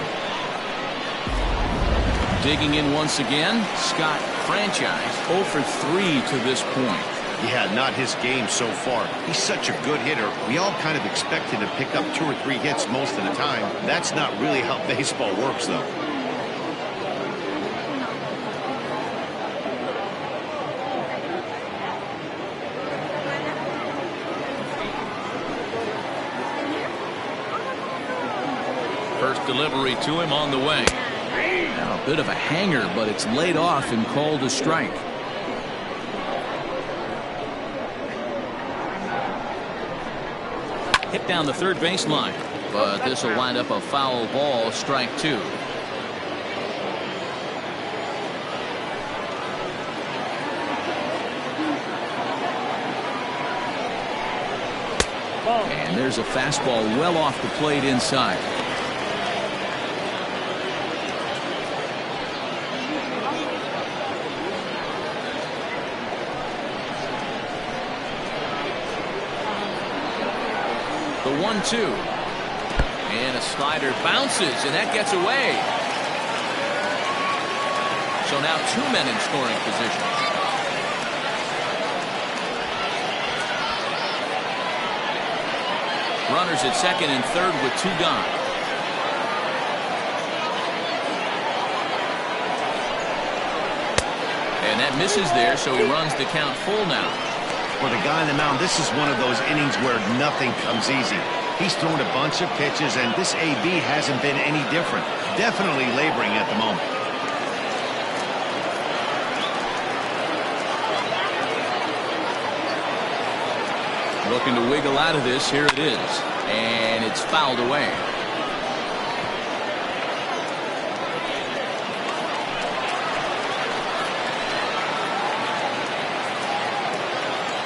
Digging in once again, Scott, franchise 0 for 3 to this point. Yeah, not his game so far. He's such a good hitter. We all kind of expect him to pick up 2 or 3 hits most of the time. That's not really how baseball works, though. First delivery to him on the way. Now a bit of a hanger, but it's laid off and called a strike. Hit down the third baseline, but this will wind up a foul ball, strike 2. And there's a fastball well off the plate inside. The 1-2. And a slider bounces, and that gets away. So now 2 men in scoring position. Runners at second and third with 2 gone. And that misses there, so he runs the count full now. For the guy on the mound, this is one of those innings where nothing comes easy. He's thrown a bunch of pitches, and this AB hasn't been any different. Definitely laboring at the moment. Looking to wiggle out of this. Here it is. And it's fouled away.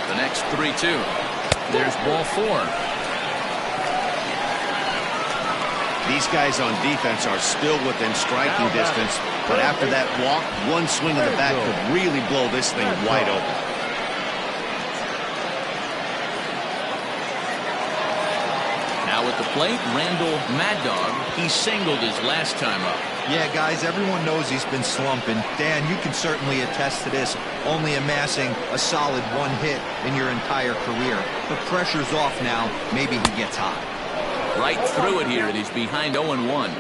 The next 3-2. There's ball 4. These guys on defense are still within striking distance, but after that walk, one swing of the bat could really blow this thing wide open. Now at the plate, Randall Mad Dog. He singled his last time up. Yeah, guys, everyone knows he's been slumping. Dan, you can certainly attest to this, only amassing a solid 1 hit in your entire career. The pressure's off now. Maybe he gets hot. Right through it here, and he's behind 0-1.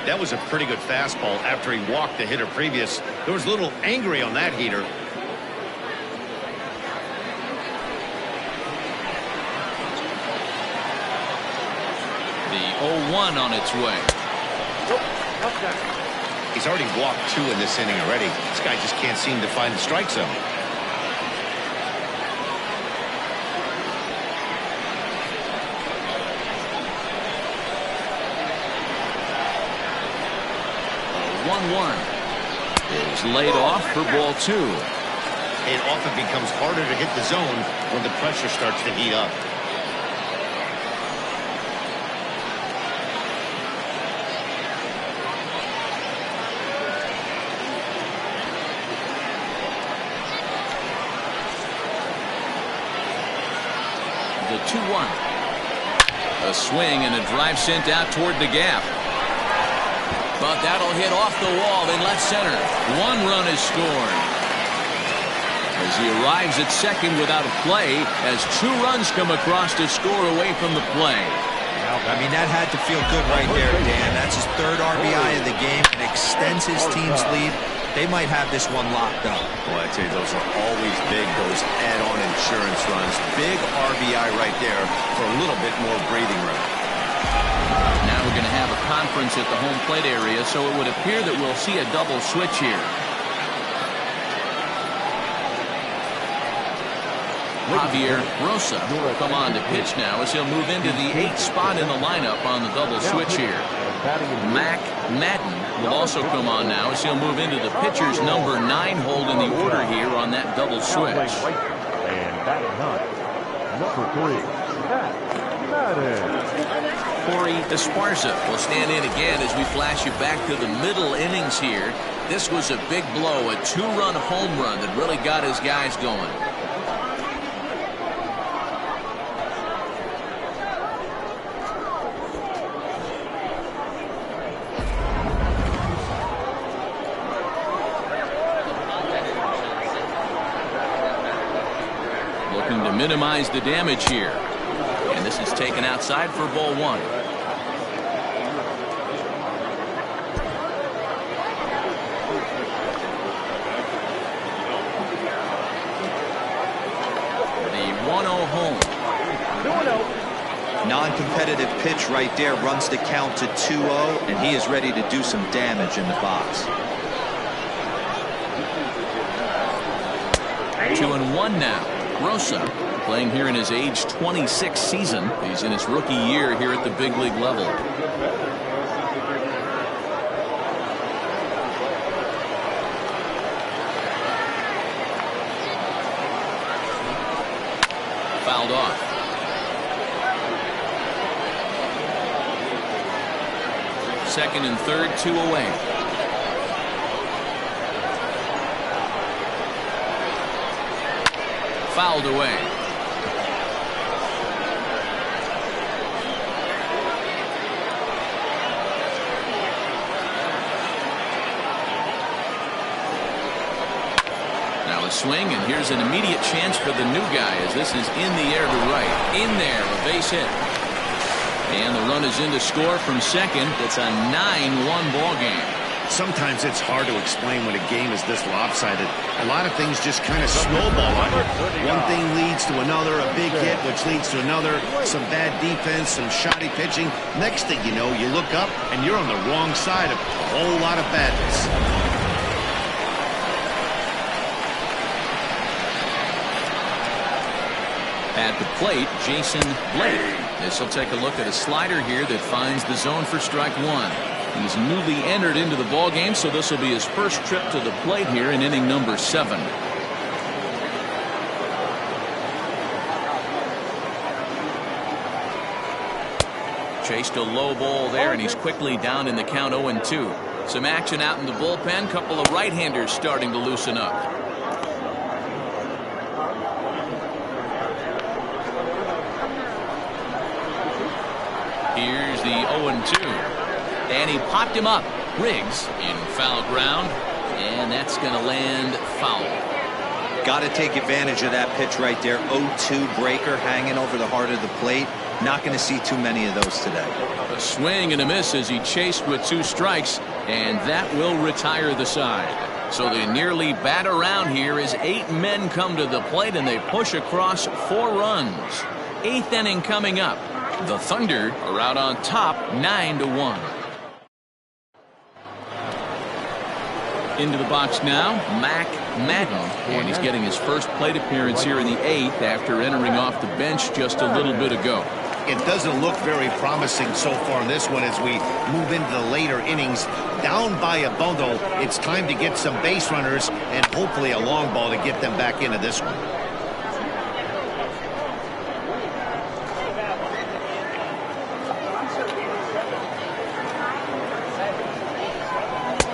That was a pretty good fastball after he walked the hitter previous. There was a little angry on that heater. The 0-1 on its way. He's already walked 2 in this inning already. This guy just can't seem to find the strike zone. 1-1 is laid off for ball 2. It often becomes harder to hit the zone when the pressure starts to heat up. The 2-1. A swing and a drive sent out toward the gap. But that'll hit off the wall in left center. 1 run is scored. As he arrives at second without a play, as 2 runs come across to score away from the play. I mean, that had to feel good right there, Dan. That's his 3rd RBI of the game and extends his team's lead. They might have this one locked up. Well, I tell you, those are always big, those add-on insurance runs. Big RBI right there for a little bit more breathing room. Now we're going to have a conference at the home plate area, so it would appear that we'll see a double switch here. Javier Rosa will come on to pitch now as he'll move into the 8th spot in the lineup on the double switch here. Mac Madden will also come on now as he'll move into the pitcher's number 9 hold in the order here on that double switch. And batting 9, number 3, Madden. Corey Esparza will stand in again as we flash you back to the middle innings here. This was a big blow, a 2-run home run that really got his guys going. Looking to minimize the damage here. And this is taken outside for ball 1. The 1-0 home. Non-competitive pitch right there runs the count to 2-0, and he is ready to do some damage in the box. 2-1 now. Rosa playing here in his age 26 season. He's in his rookie year here at the big league level. Fouled off. Second and third, 2 away. Fouled away. Now a swing, and here's an immediate chance for the new guy as this is in the air to right. In there, a base hit. And the run is in to score from second. It's a 9-1 ball game. Sometimes it's hard to explain when a game is this lopsided. A lot of things just kind of snowball on you. One thing leads to another, a big hit, which leads to another, some bad defense, some shoddy pitching. Next thing you know, you look up and you're on the wrong side of a whole lot of badness. At the plate, Jason Blake. This will take a look at a slider here that finds the zone for strike 1. He's newly entered into the ball game, so this will be his first trip to the plate here in inning number 7. Chased a low ball there, and he's quickly down in the count 0-2. Some action out in the bullpen. Couple of right-handers starting to loosen up. Here's the 0-2. And he popped him up. Riggs in foul ground. And that's going to land foul. Got to take advantage of that pitch right there. 0-2 breaker hanging over the heart of the plate. Not going to see too many of those today. A swing and a miss as he chased with 2 strikes. And that will retire the side. So they nearly bat around here as 8 men come to the plate and they push across 4 runs. 8th inning coming up. The Thunder are out on top 9-1. Into the box now, Mac Madden, and he's getting his first plate appearance here in the 8th after entering off the bench just a little bit ago. it doesn't look very promising so far in this one as we move into the later innings. Down by a bundle, it's time to get some base runners and hopefully a long ball to get them back into this one.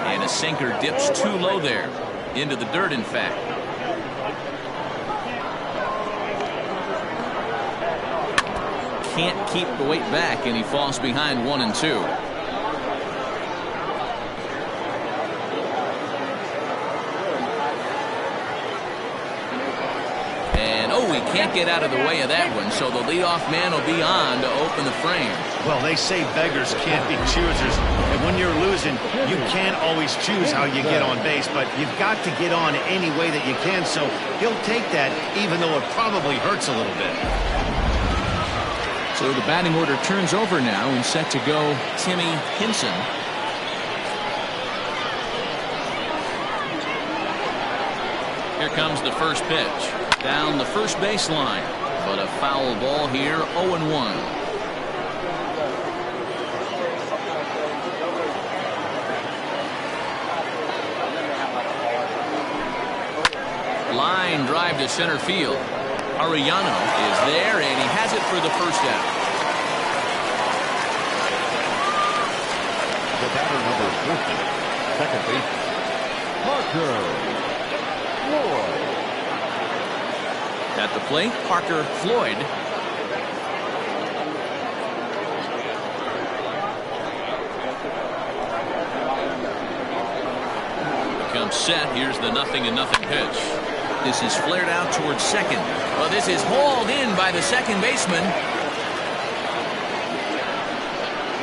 And a sinker dips too low there. Into the dirt, in fact. Can't keep the weight back, and he falls behind 1-2. And oh, he can't get out of the way of that one, so the leadoff man will be on to open the frame. Well, they say beggars can't be choosers, and when you're losing, you can't always choose how you get on base, but you've got to get on any way that you can, so he'll take that, even though it probably hurts a little bit. So the batting order turns over now, and set to go Timmy Hinson. Here comes the first pitch. Down the first baseline, but a foul ball here, 0-1. Line drive to center field. Arellano is there, and he has it for the first out. The batter number 40, second baseman, Parker Floyd. At the plate, Parker Floyd. Comes set. Here's the 0-0 pitch. This is flared out towards second. Well, this is hauled in by the second baseman.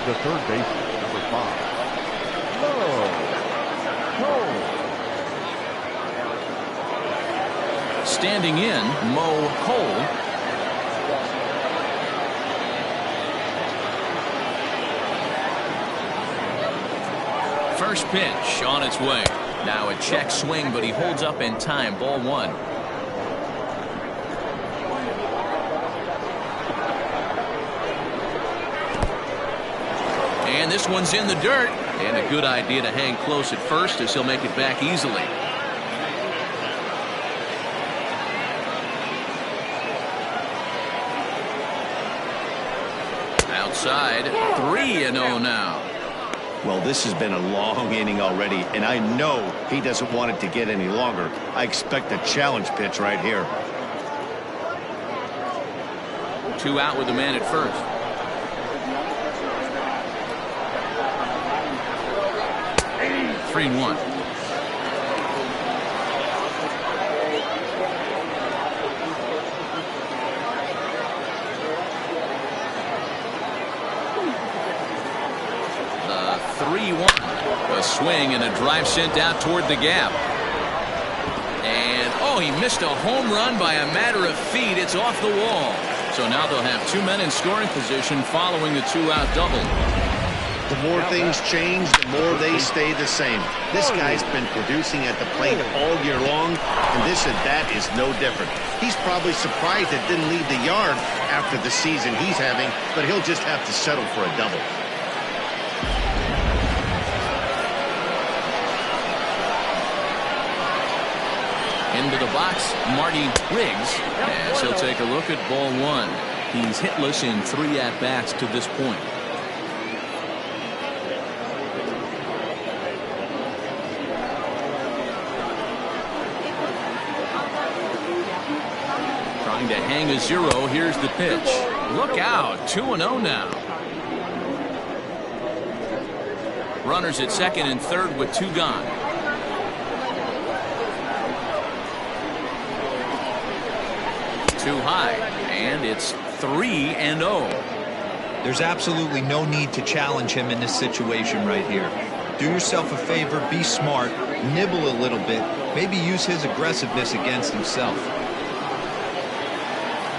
The third baseman, number 5, Cole. Standing in, Mo Cole. First pitch on its way. Now a check swing, but he holds up in time. Ball 1. And this one's in the dirt. And a good idea to hang close at first, as he'll make it back easily. Outside, 3-0 now. Well, this has been a long inning already, and I know he doesn't want it to get any longer. I expect a challenge pitch right here. 2 out with the man at first. Three and 1. The 3-1. A swing and a drive sent out toward the gap. And oh, he missed a home run by a matter of feet. It's off the wall. So now they'll have 2 men in scoring position following the 2-out double. The more things change, the more they stay the same. This guy's been producing at the plate all year long, and this at bat is no different. He's probably surprised it didn't leave the yard after the season he's having, but he'll just have to settle for a double. Into the box, Marty Riggs, as he'll take a look at ball 1. He's hitless in 3 at-bats to this point. Trying to hang a 0. Here's the pitch. Look out. 2-0 now. Runners at second and third with 2 gone. Too high, and it's 3-0. There's absolutely no need to challenge him in this situation right here. Do yourself a favor, be smart, nibble a little bit, maybe use his aggressiveness against himself.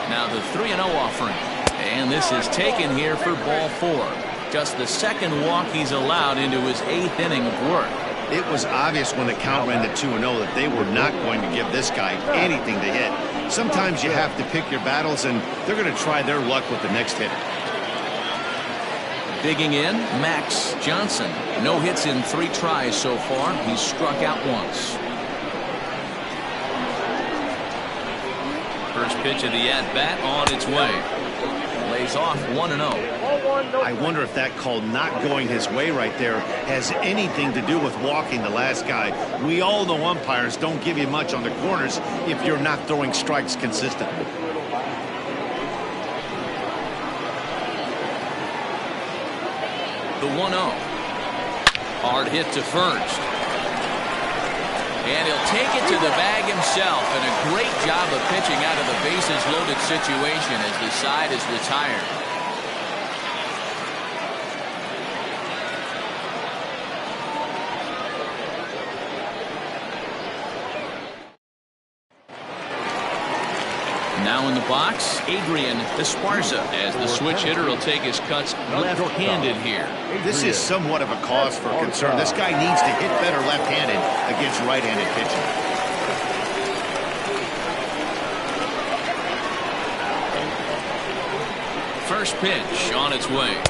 Now the 3-0 offering, and this is taken here for ball 4. Just the second walk he's allowed into his 8th inning of work. It was obvious when the count ran to 2-0 that they were not going to give this guy anything to hit. Sometimes you have to pick your battles, and they're going to try their luck with the next hitter. Digging in, Max Johnson. No hits in 3 tries so far. He's struck out once. First pitch of the at-bat on its way. Lays off 1-0. I wonder if that call not going his way right there has anything to do with walking the last guy. We all know umpires don't give you much on the corners if you're not throwing strikes consistently. The 1-0. Hard hit to first. And he'll take it to the bag himself, and a great job of pitching out of the bases loaded situation as the side is retired. Now in the box, Adrian Esparza, as the switch hitter will take his cuts left-handed here. This is somewhat of a cause for concern. This guy needs to hit better left-handed against right-handed pitching. First pitch on its way.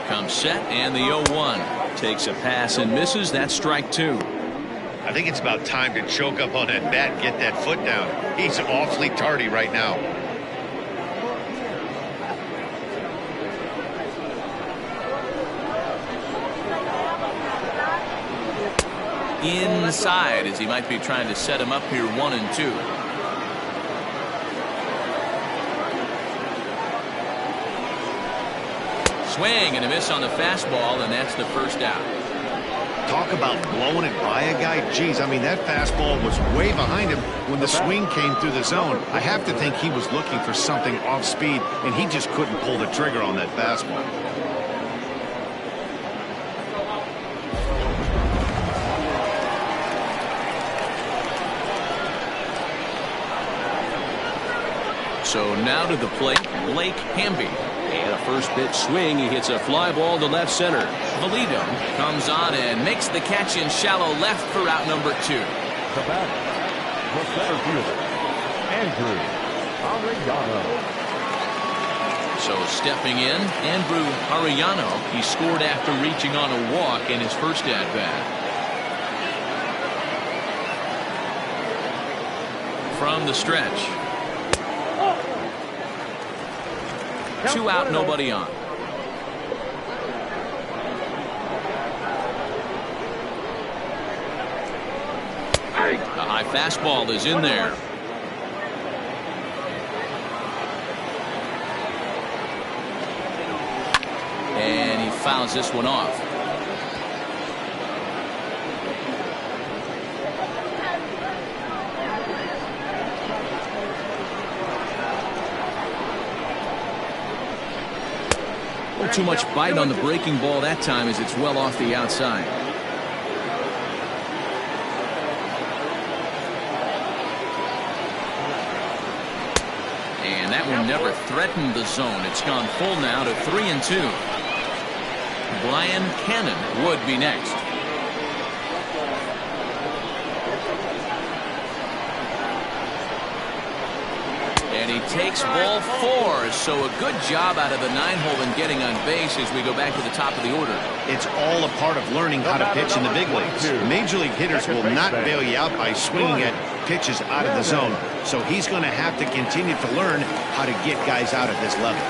Comes set, and the 0-1. Takes a pass and misses. That's strike 2. I think it's about time to choke up on that bat and get that foot down. He's awfully tardy right now. Inside, as he might be trying to set him up here 1-2. Swing and a miss on the fastball, and that's the first out. Talk about blowing it by a guy. Geez, I mean, that fastball was way behind him when the swing came through the zone. I have to think he was looking for something off speed, and he just couldn't pull the trigger on that fastball. So now to the plate, Blake Hamby. And a first pitch swing. He hits a fly ball to left center. Valido comes on and makes the catch in shallow left for out number 2. The batter, the center fielder, Andrew Arellano. So stepping in, Andrew Arellano. He scored after reaching on a walk in his first at-bat. From the stretch. 2 out, nobody on. The high fastball is in there. And he fouls this one off. Too much bite on the breaking ball that time as it's well off the outside. And that one never threatened the zone. It's gone full now to 3-2. Brian Cannon would be next. And he takes ball 4, so a good job out of the 9-hole in getting on base as we go back to the top of the order. It's all a part of learning how to pitch in the big leagues. Major league hitters will not bail you out by swinging at pitches out of the zone, so he's going to have to continue to learn how to get guys out at this level.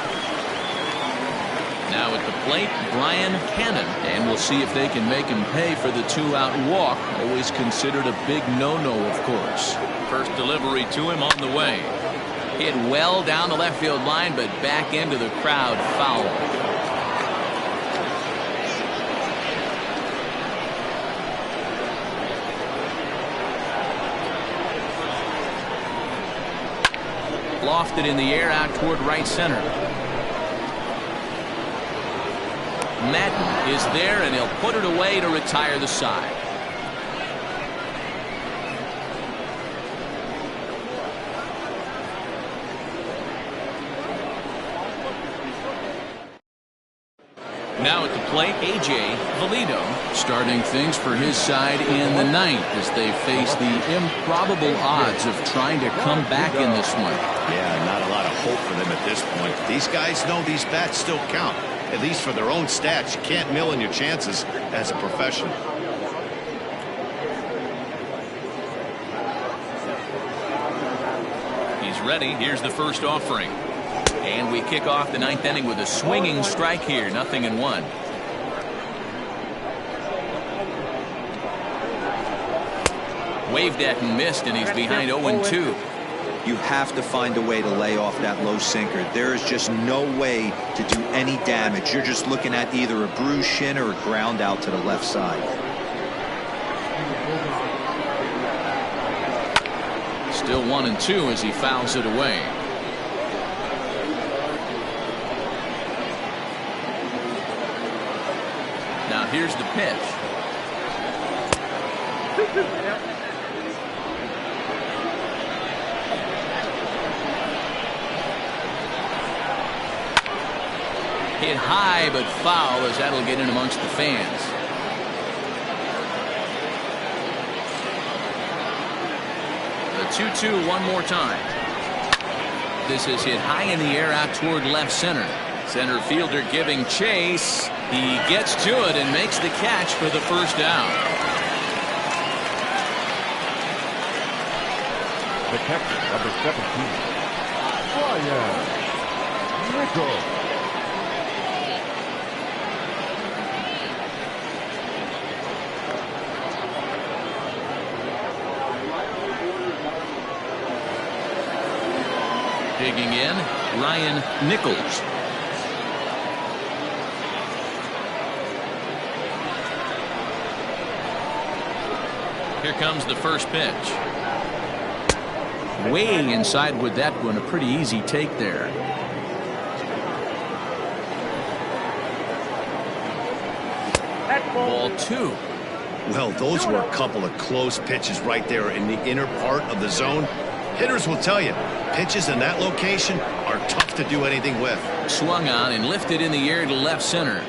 Now at the plate, Brian Cannon, and we'll see if they can make him pay for the 2-out walk. Always considered a big no-no, of course. First delivery to him on the way. Hit well down the left field line, but back into the crowd, foul. Lofted in the air out toward right center. Madden is there, and he'll put it away to retire the side. Now at the plate, A.J. Valido starting things for his side in the ninth as they face the improbable odds of trying to come back in this one. Yeah, not a lot of hope for them at this point. These guys know these bats still count, at least for their own stats. You can't mill in your chances as a professional. He's ready. Here's the first offering. And we kick off the ninth inning with a swinging strike here. 0-1. Waved at and missed, and he's behind 0-2. You have to find a way to lay off that low sinker. There is just no way to do any damage. You're just looking at either a bruised shin or a ground out to the left side. Still 1-2 as he fouls it away. Now here's the pitch. Hit high but foul as that'll get in amongst the fans. The 2-2 one more time. This is hit high in the air out toward left center. Center fielder giving chase. He gets to it and makes the catch for the first down. The catcher, number 17, Ryan Nichols. Digging in, Ryan Nichols. Here comes the first pitch. Way inside with that one. A pretty easy take there. Ball 2. Well, those were a couple of close pitches right there in the inner part of the zone. Hitters will tell you, pitches in that location are tough to do anything with. Swung on and lifted in the air to left center.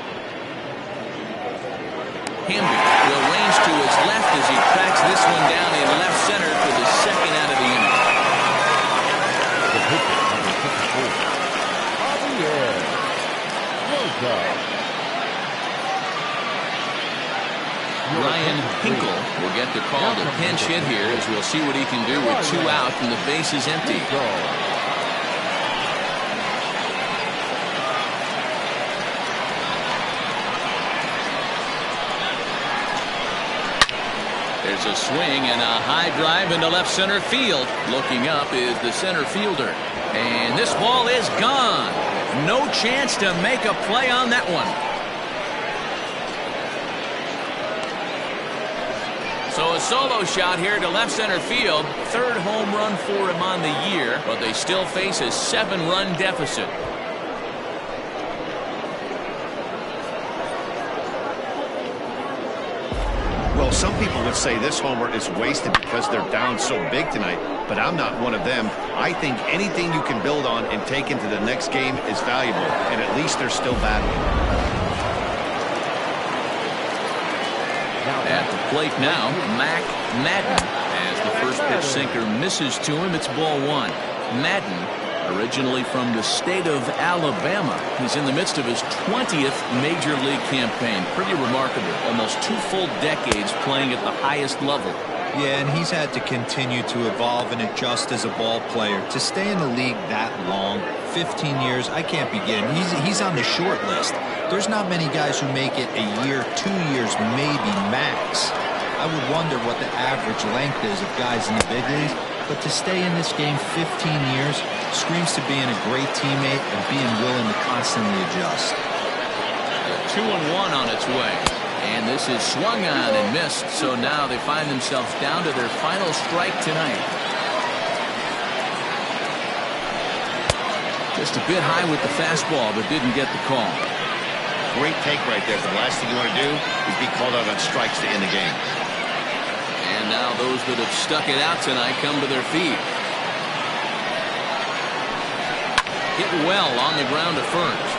Hamby will range to his left as he tracks this one down in left center for the second out of the inning. The pitcher, number 54, Javier Rosa. Ryan Hinkle will get the call to pinch hit here as we'll see what he can do with 2 out and the base is empty. There's a swing and a high drive into left center field. Looking up is the center fielder. And this ball is gone. No chance to make a play on that one. So a solo shot here to left center field. Third home run for him on the year, but they still face a 7-run deficit. Well, some people would say this homer is wasted because they're down so big tonight, but I'm not one of them. I think anything you can build on and take into the next game is valuable, and at least they're still battling. At the plate now, Mac Madden, as the first pitch sinker misses to him. It's ball 1. Madden, originally from the state of Alabama. He's in the midst of his 20th major league campaign. Pretty remarkable. Almost 2 full decades playing at the highest level. Yeah, and he's had to continue to evolve and adjust as a ball player. To stay in the league that long, 15 years, I can't begin. He's on the short list. There's not many guys who make it a year, 2 years, maybe max. I would wonder what the average length is of guys in the big leagues, but to stay in this game 15 years screams to being a great teammate and being willing to constantly adjust. 2-1 on its way. And this is swung on and missed, so now they find themselves down to their final strike tonight. Just a bit high with the fastball, but didn't get the call. Great take right there. The last thing you want to do is be called out on strikes to end the game. And now those that have stuck it out tonight come to their feet. Hit well on the ground to first.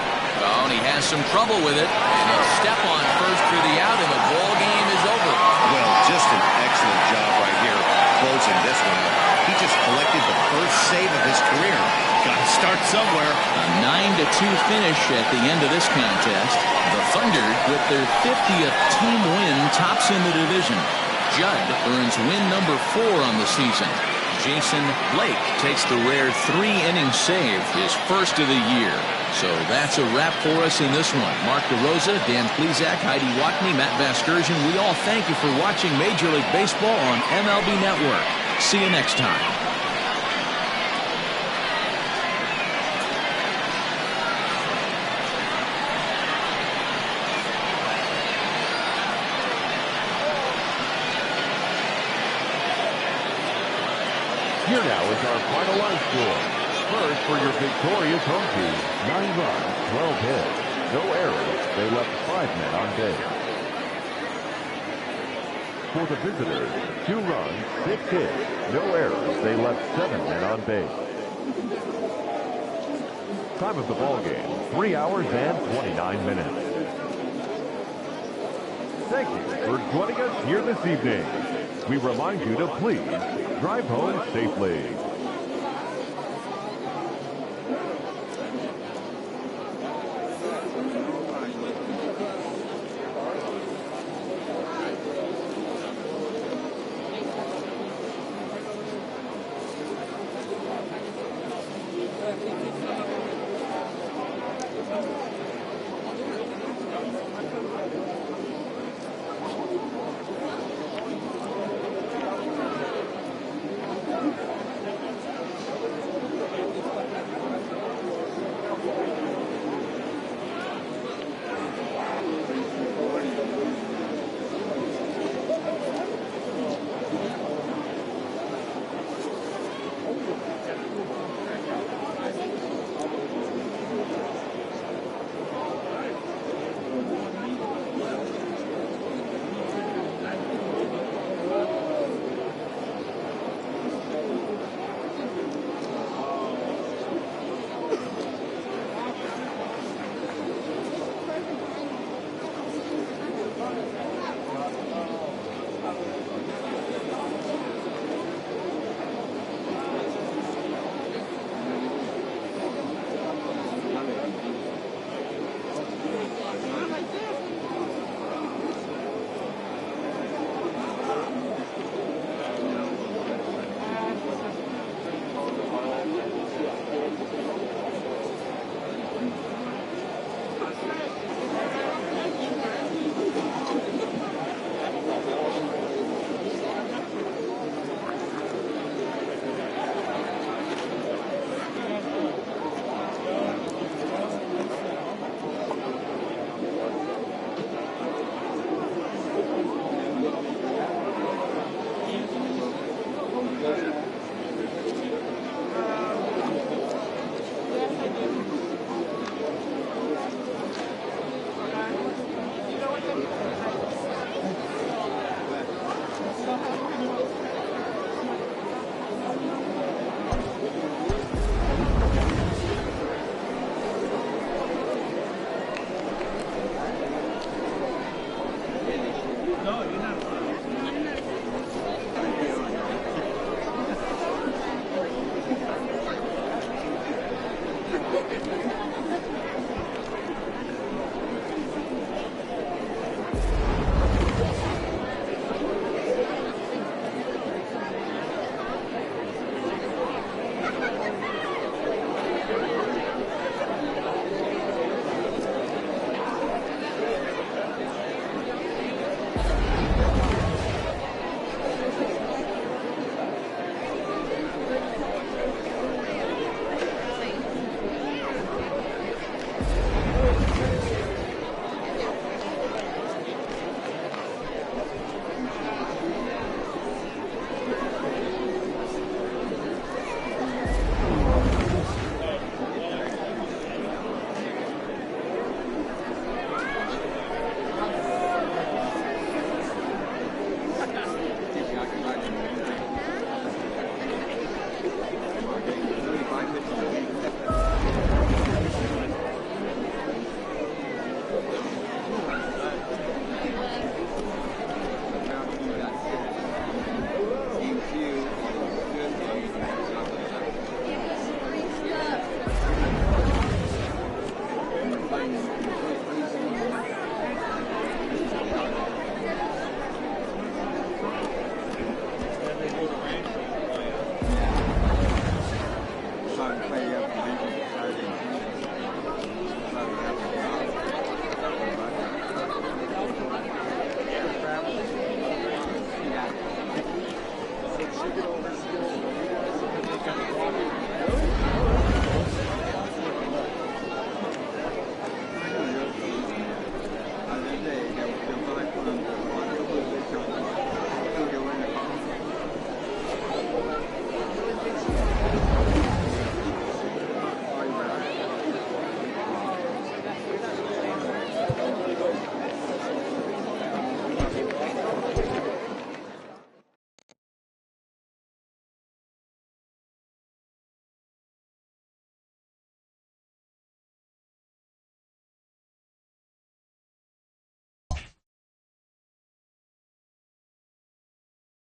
Oh, and he has some trouble with it. And a step on first for the out, and the ball game is over. Well, just an excellent job right here closing this one out. He just collected the first save of his career. Got to start somewhere. A 9-2 finish at the end of this contest. The Thunder, with their 50th team win, tops in the division. Judd earns win number 4 on the season. Jason Blake takes the rare 3-inning save, his first of the year. So that's a wrap for us in this one. Mark DeRosa, Dan Plesac, Heidi Watney, Matt Vasgersian. We all thank you for watching Major League Baseball on MLB Network. See you next time. Here now is our final line score. First for your victorious home team, 9 runs, 12 hits, no errors. They left 5 men on base. For the visitors, 2 runs, 6 hits, no errors. They left 7 men on base. Time of the ball game, 3 hours and 29 minutes. Thank you for joining us here this evening. We remind you to please drive home safely.